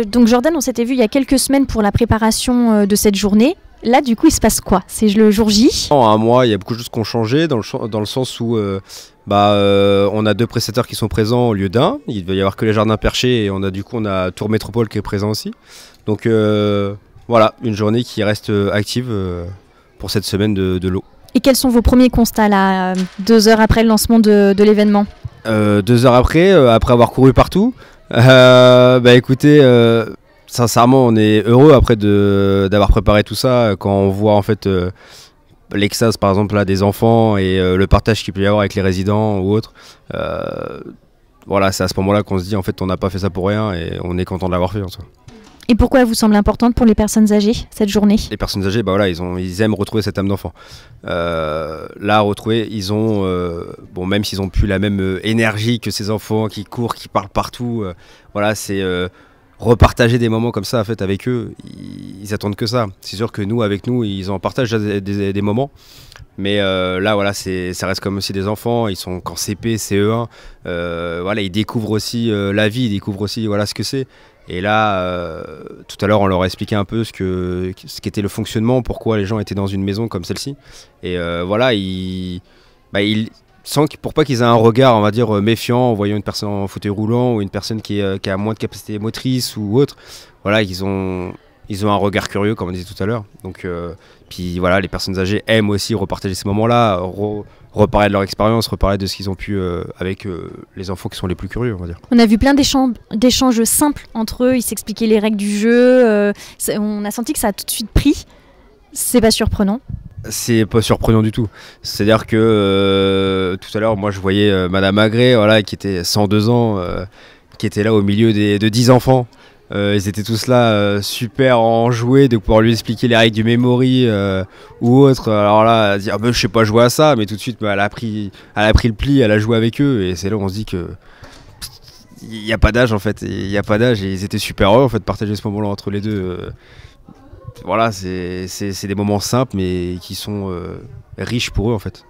[SPEAKER 2] Donc Jordan, on s'était vu il y a quelques semaines pour la préparation de cette journée. Là, du coup, il se passe quoi? C'est le jour J?
[SPEAKER 12] En un mois, il y a beaucoup de choses qui ont changé dans le sens où on a 2 prestataires qui sont présents au lieu d'un. Il ne va y avoir que les jardins perchés et on a Tour Métropole qui est présent aussi. Donc voilà, une journée qui reste active pour cette semaine de l'eau.
[SPEAKER 2] Et quels sont vos premiers constats là, 2 heures après le lancement de l'événement?
[SPEAKER 12] 2 heures après avoir couru partout, écoutez, sincèrement, on est heureux après d'avoir préparé tout ça. Quand on voit en fait l'extase par exemple là des enfants et le partage qu'il peut y avoir avec les résidents ou autres, voilà, c'est à ce moment-là qu'on se dit en fait on n'a pas fait ça pour rien et on est content de l'avoir fait en soi.
[SPEAKER 2] Et pourquoi elle vous semble importante pour les personnes âgées, cette journée? Les
[SPEAKER 12] personnes âgées, ils aiment retrouver cette âme d'enfant. Là, retrouver, ils ont, même s'ils n'ont plus la même énergie que ces enfants qui courent, qui parlent partout, c'est repartager des moments comme ça en fait, avec eux, ils attendent que ça. C'est sûr que avec nous, ils en partagent des moments. Mais là, ça reste comme aussi des enfants, ils sont qu'en CP, CE1, ils découvrent aussi la vie, ils découvrent aussi ce que c'est. Et là, tout à l'heure, on leur a expliqué un peu ce qu'était le fonctionnement, pourquoi les gens étaient dans une maison comme celle-ci. Et pour pas qu'ils aient un regard, on va dire, méfiant en voyant une personne en fauteuil roulant ou une personne qui a moins de capacité motrice ou autre, ils ont un regard curieux, comme on disait tout à l'heure. Donc, les personnes âgées aiment aussi repartager ces moments-là, reparler de leur expérience, reparler de ce qu'ils ont pu avec les enfants qui sont les plus curieux, on va dire.
[SPEAKER 2] On a vu plein d'échanges simples entre eux, ils s'expliquaient les règles du jeu, on a senti que ça a tout de suite pris. C'est pas surprenant?
[SPEAKER 12] C'est pas surprenant du tout. C'est-à-dire que tout à l'heure, moi je voyais Madame Agré, qui était 102 ans, qui était là au milieu de 10 enfants. Ils étaient tous là super enjoués de pouvoir lui expliquer les règles du memory ou autre. Alors là, elle dit je sais pas jouer à ça, mais tout de suite elle a pris le pli, elle a joué avec eux et c'est là où on se dit que il n'y a pas d'âge en fait, il n'y a pas d'âge et ils étaient super heureux en fait de partager ce moment-là entre les deux. C'est des moments simples mais qui sont riches pour eux en fait.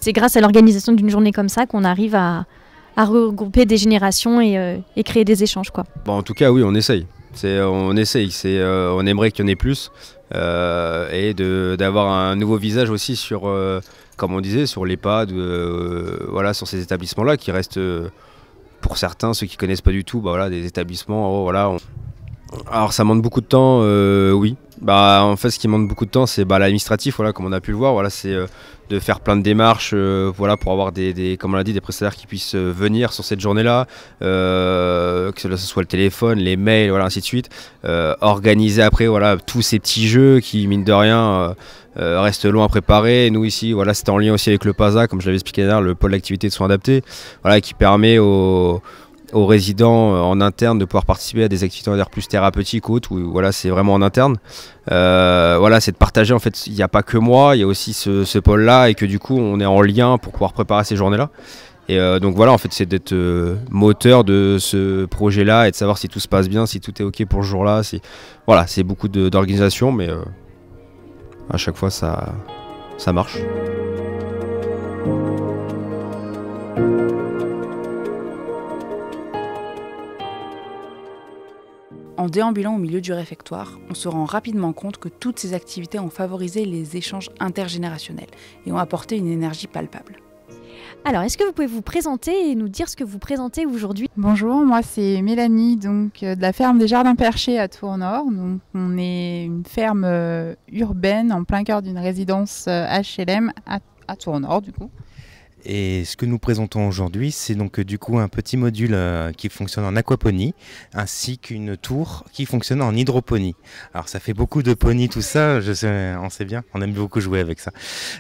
[SPEAKER 2] C'est grâce à l'organisation d'une journée comme ça qu'on arrive à regrouper des générations et créer des échanges, quoi.
[SPEAKER 12] En tout cas, oui, on essaye. On aimerait qu'il y en ait plus et d'avoir un nouveau visage aussi sur, comme on disait, sur l'EHPAD, sur ces établissements-là qui restent, pour certains, ceux qui ne connaissent pas du tout, des établissements, Alors ça demande beaucoup de temps, oui. En fait, ce qui demande beaucoup de temps, c'est l'administratif, comme on a pu le voir. C'est de faire plein de démarches, pour avoir comme on l'a dit, des prestataires qui puissent venir sur cette journée-là, que ce soit le téléphone, les mails, ainsi de suite. Organiser après, tous ces petits jeux qui, mine de rien, restent longs à préparer. Et nous ici, c'était en lien aussi avec le PASA, comme je l'avais expliqué d'ailleurs, le pôle d'activité de soins adaptés, qui permet aux résidents en interne de pouvoir participer à des activités plus thérapeutiques ou autres, où c'est vraiment en interne. C'est de partager, en fait, il n'y a pas que moi, il y a aussi ce pôle-là, et que du coup on est en lien pour pouvoir préparer ces journées-là. Et donc en fait, c'est d'être moteur de ce projet-là et de savoir si tout se passe bien, si tout est ok pour ce jour-là. C'est beaucoup d'organisation, mais à chaque fois ça marche.
[SPEAKER 1] En déambulant au milieu du réfectoire, on se rend rapidement compte que toutes ces activités ont favorisé les échanges intergénérationnels et ont apporté une énergie palpable.
[SPEAKER 2] Alors, est-ce que vous pouvez vous présenter et nous dire ce que vous présentez aujourd'hui?
[SPEAKER 13] Bonjour, moi c'est Mélanie, de la ferme des Jardins Perchés à Tours-Nord. Donc, on est une ferme urbaine en plein cœur d'une résidence HLM à Tours-Nord du coup.
[SPEAKER 14] Et ce que nous présentons aujourd'hui, c'est donc du coup un petit module qui fonctionne en aquaponie, ainsi qu'une tour qui fonctionne en hydroponie. Alors ça fait beaucoup de ponie tout ça, on sait bien, on aime beaucoup jouer avec ça.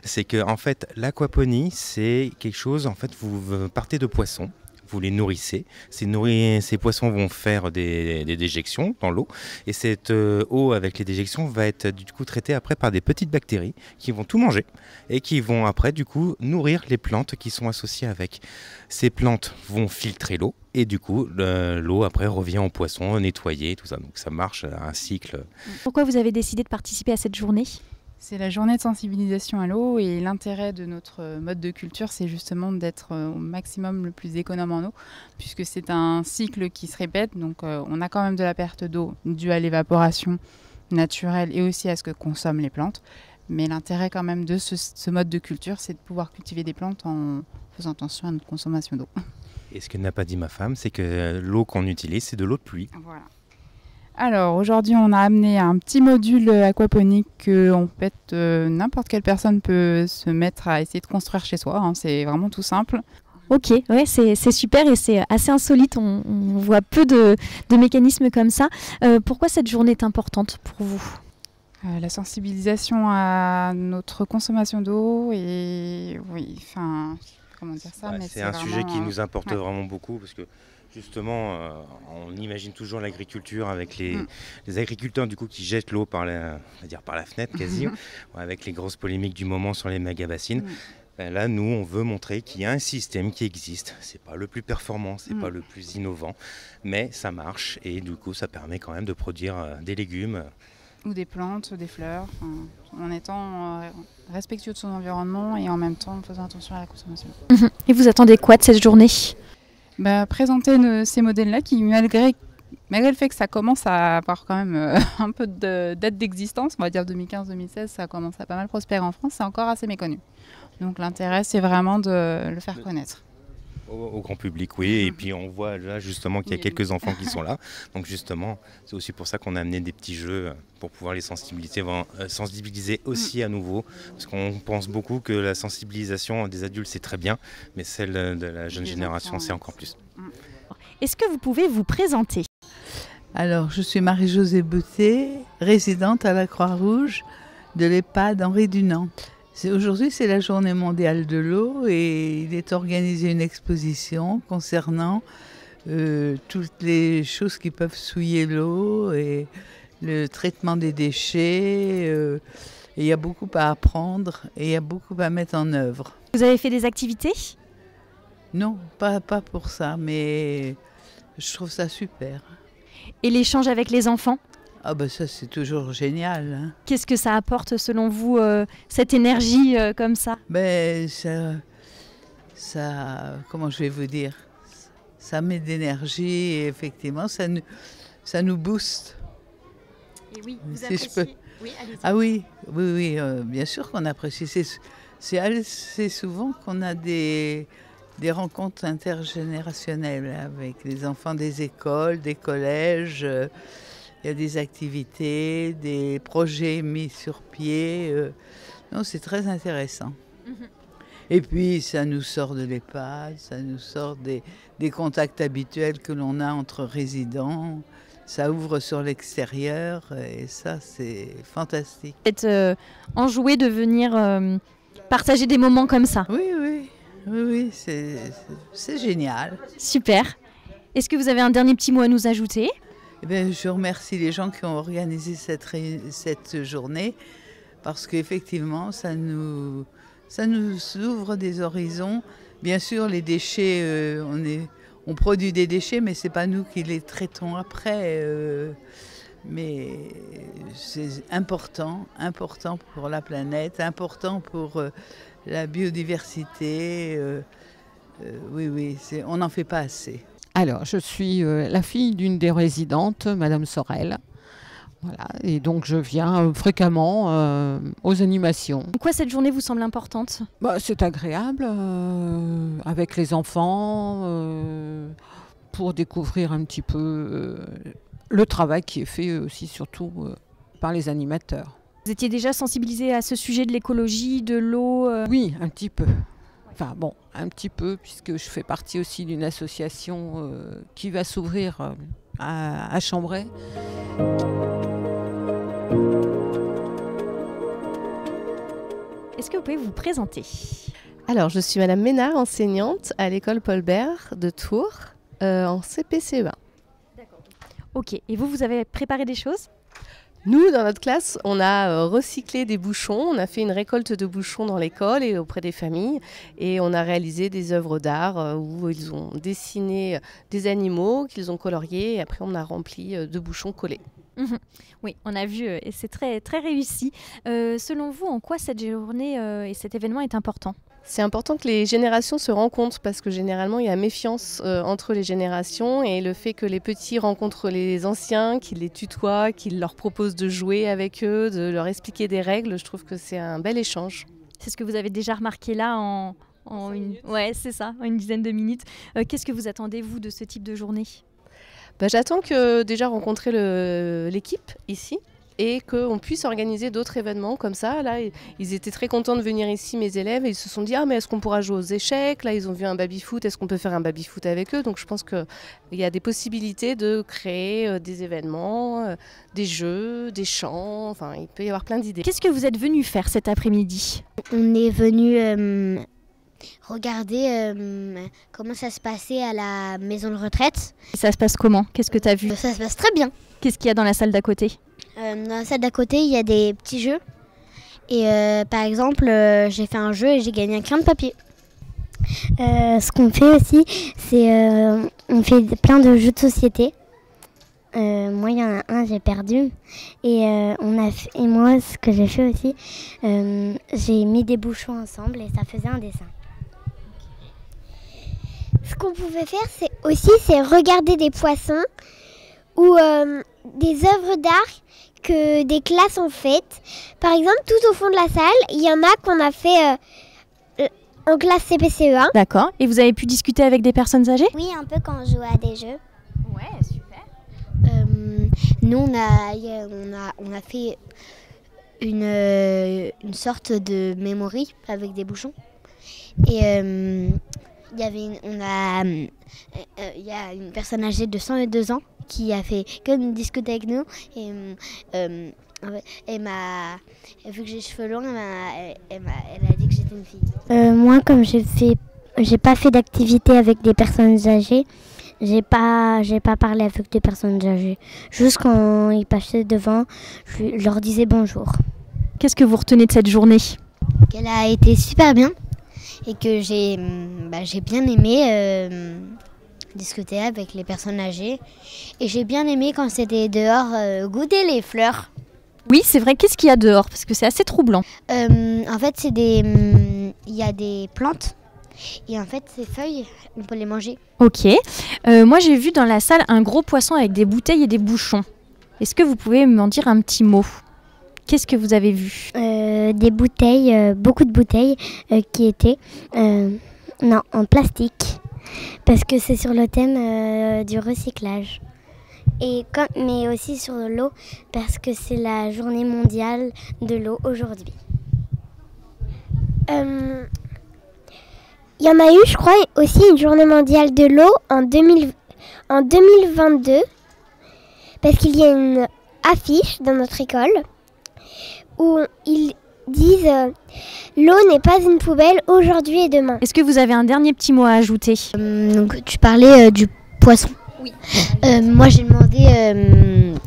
[SPEAKER 14] C'est que en fait l'aquaponie, c'est quelque chose, en fait vous partez de poissons, vous les nourrissez. Ces poissons vont faire des déjections dans l'eau et cette eau avec les déjections va être du coup traitée après par des petites bactéries qui vont tout manger et qui vont après du coup nourrir les plantes qui sont associées avec. Ces plantes vont filtrer l'eau et du coup l'eau après revient aux poissons nettoyée, tout ça. Donc ça marche un cycle.
[SPEAKER 2] Pourquoi vous avez décidé de participer à cette journée ?
[SPEAKER 13] C'est la journée de sensibilisation à l'eau et l'intérêt de notre mode de culture, c'est justement d'être au maximum le plus économe en eau, puisque c'est un cycle qui se répète. Donc on a quand même de la perte d'eau due à l'évaporation naturelle et aussi à ce que consomment les plantes. Mais l'intérêt quand même de ce mode de culture, c'est de pouvoir cultiver des plantes en faisant attention à notre consommation d'eau.
[SPEAKER 14] Et ce que n'a pas dit ma femme, c'est que l'eau qu'on utilise, c'est de l'eau de pluie.
[SPEAKER 13] Voilà. Alors aujourd'hui on a amené un petit module aquaponique que en fait n'importe quelle personne peut se mettre à essayer de construire chez soi, hein. C'est vraiment tout simple.
[SPEAKER 2] Ok, ouais, c'est super et c'est assez insolite, on voit peu de mécanismes comme ça. Pourquoi cette journée est importante pour vous ?
[SPEAKER 13] La sensibilisation à notre consommation d'eau et oui, enfin comment dire ça, mais
[SPEAKER 14] c'est un sujet qui nous importe
[SPEAKER 13] ouais.
[SPEAKER 14] vraiment beaucoup parce que justement, on imagine toujours l'agriculture avec les agriculteurs du coup qui jettent l'eau par la fenêtre quasi, avec les grosses polémiques du moment sur les méga-bassines. Là, nous, on veut montrer qu'il y a un système qui existe. C'est pas le plus performant, c'est pas le plus innovant, mais ça marche et du coup, ça permet quand même de produire des légumes.
[SPEAKER 13] Ou des plantes, des fleurs, en étant respectueux de son environnement et en même temps en faisant attention à la consommation.
[SPEAKER 2] Et vous attendez quoi de cette journée ?
[SPEAKER 13] Présenter ces modèles-là qui, malgré le fait que ça commence à avoir quand même un peu de date d'existence, on va dire 2015-2016, ça commence à pas mal prospérer en France, c'est encore assez méconnu. Donc l'intérêt, c'est vraiment de le faire connaître.
[SPEAKER 14] Au grand public, oui. Et puis on voit là justement qu'il y a quelques enfants qui sont là. Donc justement, c'est aussi pour ça qu'on a amené des petits jeux pour pouvoir les sensibiliser aussi à nouveau. Parce qu'on pense beaucoup que la sensibilisation des adultes, c'est très bien, mais celle de la jeune génération, c'est encore plus.
[SPEAKER 2] Est-ce que vous pouvez vous présenter ?
[SPEAKER 6] Alors, je suis Marie-Josée Boutet, résidente à la Croix-Rouge de l'EHPAD Henri Dunant. Aujourd'hui, c'est la journée mondiale de l'eau et il est organisé une exposition concernant toutes les choses qui peuvent souiller l'eau et le traitement des déchets. Et il y a beaucoup à apprendre et il y a beaucoup à mettre en œuvre.
[SPEAKER 2] Vous avez fait des activités ?
[SPEAKER 6] Non, pas pour ça, mais je trouve ça super.
[SPEAKER 2] Et l'échange avec les enfants ?
[SPEAKER 6] Ah ben ça c'est toujours génial. Hein.
[SPEAKER 2] Qu'est-ce que ça apporte selon vous, cette énergie comme ça ?
[SPEAKER 6] Ça, comment je vais vous dire ? Ça met de l'énergie et effectivement ça nous booste.
[SPEAKER 2] Et oui, vous
[SPEAKER 6] si
[SPEAKER 2] appréciez.
[SPEAKER 6] Je peux.
[SPEAKER 2] Oui, allez-y.
[SPEAKER 6] Ah oui, bien sûr qu'on apprécie. C'est assez souvent qu'on a des rencontres intergénérationnelles avec les enfants des écoles, des collèges. Il y a des activités, des projets mis sur pied. Non, c'est très intéressant. Et puis, ça nous sort de l'EHPAD, ça nous sort des contacts habituels que l'on a entre résidents. Ça ouvre sur l'extérieur et ça, c'est fantastique.
[SPEAKER 2] Être enjoué de venir partager des moments comme ça.
[SPEAKER 6] Oui, c'est génial.
[SPEAKER 2] Super. Est-ce que vous avez un dernier petit mot à nous ajouter ?
[SPEAKER 6] Eh bien, je remercie les gens qui ont organisé cette journée parce qu'effectivement, ça nous ouvre des horizons. Bien sûr, les déchets, on produit des déchets, mais ce n'est pas nous qui les traitons après. Mais c'est important pour la planète, important pour la biodiversité. Oui, on n'en fait pas assez.
[SPEAKER 15] Alors, je suis la fille d'une des résidentes, Madame Sorel. Voilà, et donc je viens fréquemment aux animations.
[SPEAKER 2] Pourquoi cette journée vous semble importante ?
[SPEAKER 15] C'est agréable avec les enfants pour découvrir un petit peu le travail qui est fait aussi surtout par les animateurs.
[SPEAKER 2] Vous étiez déjà sensibilisé à ce sujet de l'écologie, de l'eau
[SPEAKER 15] Oui, un petit peu. Enfin bon, un petit peu, puisque je fais partie aussi d'une association qui va s'ouvrir à Chambray.
[SPEAKER 2] Est-ce que vous pouvez vous présenter ?
[SPEAKER 16] Alors, je suis Madame Ménard, enseignante à l'école Paul Bert de Tours, en CP-CE1.
[SPEAKER 2] Ok, et vous avez préparé des choses ?
[SPEAKER 16] Nous, dans notre classe, on a recyclé des bouchons, on a fait une récolte de bouchons dans l'école et auprès des familles, et on a réalisé des œuvres d'art où ils ont dessiné des animaux qu'ils ont coloriés, et après on a rempli de bouchons collés.
[SPEAKER 2] Oui, on a vu, et c'est très, très réussi. Selon vous, en quoi cette journée et cet événement est important ?
[SPEAKER 16] C'est important que les générations se rencontrent parce que généralement il y a méfiance entre les générations, et le fait que les petits rencontrent les anciens, qu'ils les tutoient, qu'ils leur proposent de jouer avec eux, de leur expliquer des règles, je trouve que c'est un bel échange.
[SPEAKER 2] C'est ce que vous avez déjà remarqué là en une dizaine de minutes. Qu'est-ce que vous attendez, vous, de ce type de journée ?
[SPEAKER 16] J'attends que déjà rencontrer l'équipe ici, et qu'on puisse organiser d'autres événements comme ça. Là, ils étaient très contents de venir ici, mes élèves, et ils se sont dit « Ah, mais est-ce qu'on pourra jouer aux échecs ?» Là, ils ont vu un baby-foot, est-ce qu'on peut faire un baby-foot avec eux? Donc, je pense qu'il y a des possibilités de créer des événements, des jeux, des chants, enfin, il peut y avoir plein d'idées.
[SPEAKER 2] Qu'est-ce que vous êtes venus faire cet après-midi?
[SPEAKER 17] On est venus regarder comment ça se passait à la maison de retraite.
[SPEAKER 2] Ça se passe comment? Qu'est-ce que tu as vu?
[SPEAKER 17] Ça se passe très bien.
[SPEAKER 2] Qu'est-ce qu'il y a dans la salle d'à côté?
[SPEAKER 17] Dans la salle d'à côté, il y a des petits jeux. Et par exemple, j'ai fait un jeu et j'ai gagné un crayon de papier. Ce qu'on fait aussi, c'est on fait plein de jeux de société. Moi, il y en a un, j'ai perdu. Et moi, ce que j'ai fait aussi, j'ai mis des bouchons ensemble et ça faisait un dessin. Ce qu'on pouvait faire, c'est regarder des poissons ou des œuvres d'art que des classes ont faites. Par exemple, tout au fond de la salle, il y en a qu'on a fait en classe CP-CE1.
[SPEAKER 2] D'accord. Et vous avez pu discuter avec des personnes âgées?
[SPEAKER 17] Oui, un peu quand on jouait à des jeux.
[SPEAKER 2] Ouais, super.
[SPEAKER 17] Nous, on a fait une sorte de memory avec des bouchons. Et il y a une personne âgée de 102 ans qui a fait que discuter avec nous. Et vu que j'ai les cheveux longs, elle a dit que j'étais une fille. Moi, comme j'ai pas fait d'activité avec des personnes âgées, j'ai pas parlé avec des personnes âgées. Juste quand ils passaient devant, je leur disais bonjour.
[SPEAKER 2] Qu'est-ce que vous retenez de cette journée?
[SPEAKER 17] Qu'elle a été super bien et que j'ai bien aimé discuter avec les personnes âgées. Et j'ai bien aimé quand c'était dehors goûter les fleurs.
[SPEAKER 2] Oui, c'est vrai. Qu'est-ce qu'il y a dehors? Parce que c'est assez troublant.
[SPEAKER 17] En fait, il y a des plantes. Et en fait, ces feuilles, on peut les manger.
[SPEAKER 2] Ok. Moi, j'ai vu dans la salle un gros poisson avec des bouteilles et des bouchons. Est-ce que vous pouvez m'en dire un petit mot? Qu'est-ce que vous avez vu?
[SPEAKER 17] Des bouteilles, beaucoup de bouteilles qui étaient en plastique. Parce que c'est sur le thème du recyclage. Mais aussi sur l'eau, parce que c'est la journée mondiale de l'eau aujourd'hui. Il y en a eu, je crois, aussi une journée mondiale de l'eau en 2022. Parce qu'il y a une affiche dans notre école où ils disent l'eau n'est pas une poubelle aujourd'hui et demain.
[SPEAKER 2] Est-ce que vous avez un dernier petit mot à ajouter?
[SPEAKER 17] Donc, tu parlais du poisson. Oui. Moi j'ai demandé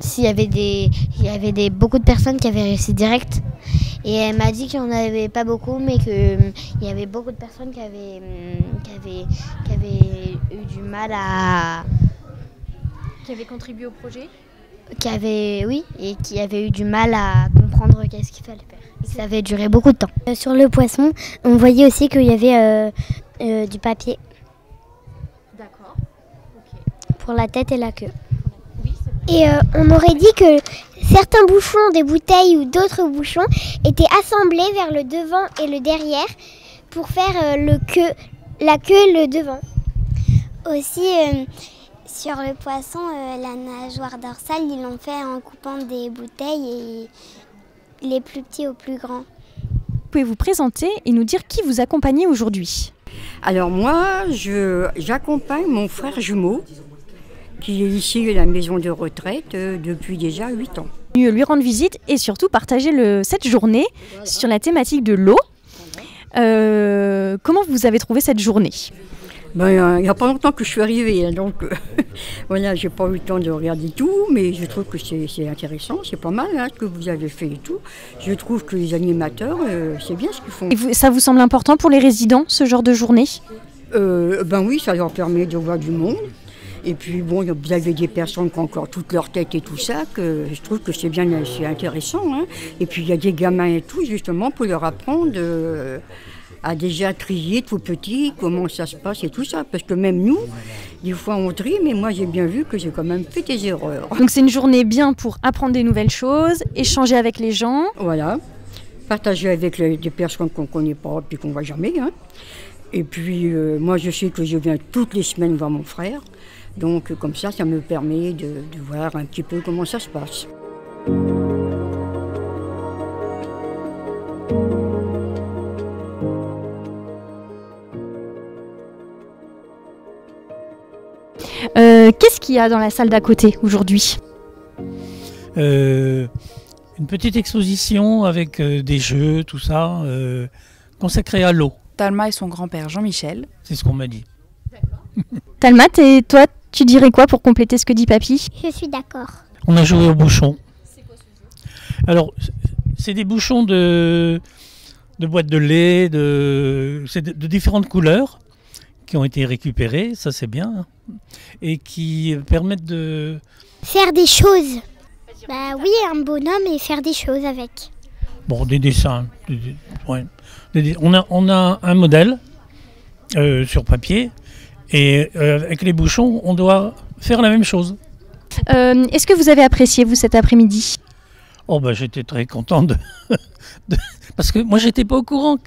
[SPEAKER 17] s'il y avait beaucoup de personnes qui avaient réussi direct. Et elle m'a dit qu'il n'y en avait pas beaucoup, mais qu'il y avait beaucoup de personnes qui avaient eu du mal à...
[SPEAKER 2] Qui avaient contribué au projet?
[SPEAKER 17] Oui, et qui avaient eu du mal à comprendre qu'est-ce qu'il fallait faire. Et ça avait duré beaucoup de temps. Sur le poisson, on voyait aussi qu'il y avait du papier.
[SPEAKER 2] D'accord. Okay.
[SPEAKER 17] Pour la tête et la queue. Oui, c'est vrai. Et on aurait dit que certains bouchons des bouteilles ou d'autres bouchons étaient assemblés vers le devant et le derrière pour faire la queue et le devant. Aussi, sur le poisson, la nageoire dorsale, ils l'ont fait en coupant des bouteilles et les plus petits aux plus grands.
[SPEAKER 2] Vous pouvez vous présenter et nous dire qui vous accompagnez aujourd'hui?
[SPEAKER 18] Alors moi, j'accompagne mon frère jumeau, qui est ici à la maison de retraite depuis déjà 8 ans.
[SPEAKER 2] Lui rendre visite et surtout partager cette journée sur la thématique de l'eau. Comment vous avez trouvé cette journée ?
[SPEAKER 18] Il n'y a pas longtemps que je suis arrivée, hein, donc voilà, j'ai pas eu le temps de regarder tout, mais je trouve que c'est intéressant, c'est pas mal ce que vous avez fait et tout. Je trouve que les animateurs, c'est bien ce qu'ils font.
[SPEAKER 2] Et ça vous semble important pour les résidents, ce genre de journée ?
[SPEAKER 18] Oui, ça leur permet de voir du monde. Et puis bon, vous avez des personnes qui ont encore toute leur tête et tout ça, que je trouve que c'est bien, c'est intéressant. Hein. Et puis il y a des gamins et tout, justement, pour leur apprendre à déjà trier tout petit, comment ça se passe et tout ça. Parce que même nous, des fois on trie, mais moi j'ai bien vu que j'ai quand même fait des erreurs.
[SPEAKER 2] Donc c'est une journée bien pour apprendre des nouvelles choses, échanger avec les gens.
[SPEAKER 18] Voilà, partager avec des personnes qu'on ne connaît pas et qu'on ne voit jamais. Hein. Et puis moi je sais que je viens toutes les semaines voir mon frère. Donc comme ça me permet de voir un petit peu comment ça se passe.
[SPEAKER 2] Qu'est-ce qu'il y a dans la salle d'à côté aujourd'hui ?
[SPEAKER 19] Une petite exposition avec des jeux, tout ça, consacrée à l'eau.
[SPEAKER 1] Talma et son grand-père Jean-Michel.
[SPEAKER 19] C'est ce qu'on m'a dit.
[SPEAKER 2] Talma, et toi, tu dirais quoi pour compléter ce que dit Papy ?
[SPEAKER 17] Je suis d'accord.
[SPEAKER 19] On a joué aux bouchons. Alors, c'est des bouchons de boîtes de lait, c'est de différentes couleurs qui ont été récupérés, ça c'est bien, et qui permettent de...
[SPEAKER 17] Faire des choses. Bah oui, un bonhomme et faire des choses avec.
[SPEAKER 19] Bon, des dessins. Ouais. On a un modèle sur papier, et avec les bouchons, on doit faire la même chose.
[SPEAKER 2] Est-ce que vous avez apprécié, vous, cet après-midi ?
[SPEAKER 19] Oh bah j'étais très content parce que moi j'étais pas au courant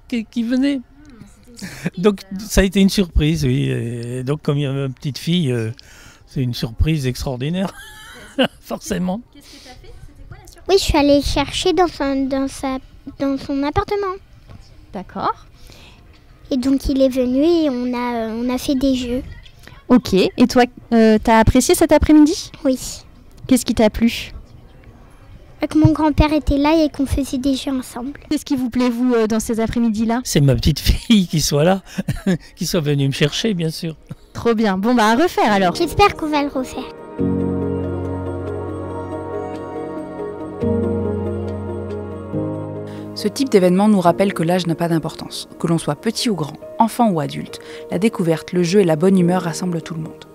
[SPEAKER 19] qu'il venait. Donc ça a été une surprise, oui. Et donc comme il y a ma petite fille, c'est une surprise extraordinaire, forcément.
[SPEAKER 17] Qu'est-ce que tu as fait ? C'était quoi la surprise ? Oui, je suis allée chercher dans son appartement.
[SPEAKER 2] D'accord.
[SPEAKER 17] Et donc il est venu et on a fait des jeux.
[SPEAKER 2] Ok. Et toi, t'as apprécié cet après-midi ?
[SPEAKER 17] Oui.
[SPEAKER 2] Qu'est-ce qui t'a plu ?
[SPEAKER 17] Que mon grand-père était là et qu'on faisait des jeux ensemble.
[SPEAKER 2] Qu'est-ce qui vous plaît, vous, dans ces après-midi-là ?
[SPEAKER 19] C'est ma petite fille qui soit là, qui soit venue me chercher, bien sûr.
[SPEAKER 2] Trop bien. Bon, bah à refaire alors.
[SPEAKER 17] J'espère qu'on va le refaire.
[SPEAKER 1] Ce type d'événement nous rappelle que l'âge n'a pas d'importance. Que l'on soit petit ou grand, enfant ou adulte, la découverte, le jeu et la bonne humeur rassemblent tout le monde.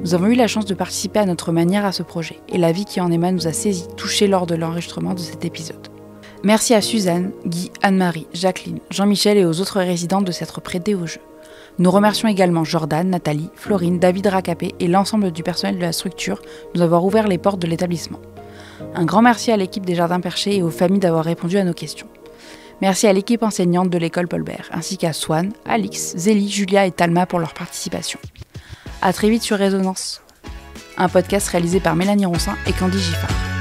[SPEAKER 1] Nous avons eu la chance de participer à notre manière à ce projet, et la vie qui en émane nous a saisis, touchés lors de l'enregistrement de cet épisode. Merci à Suzanne, Guy, Anne-Marie, Jacqueline, Jean-Michel et aux autres résidents de s'être prêtés au jeu. Nous remercions également Jordan, Nathalie, Florine, David Racapé et l'ensemble du personnel de la structure de nous avoir ouvert les portes de l'établissement. Un grand merci à l'équipe des Jardins Perchés et aux familles d'avoir répondu à nos questions. Merci à l'équipe enseignante de l'école Paul Bert, ainsi qu'à Swan, Alix, Zélie, Julia et Talma pour leur participation. À très vite sur Résonance, un podcast réalisé par Mélanie Roncin et Candy Giffard.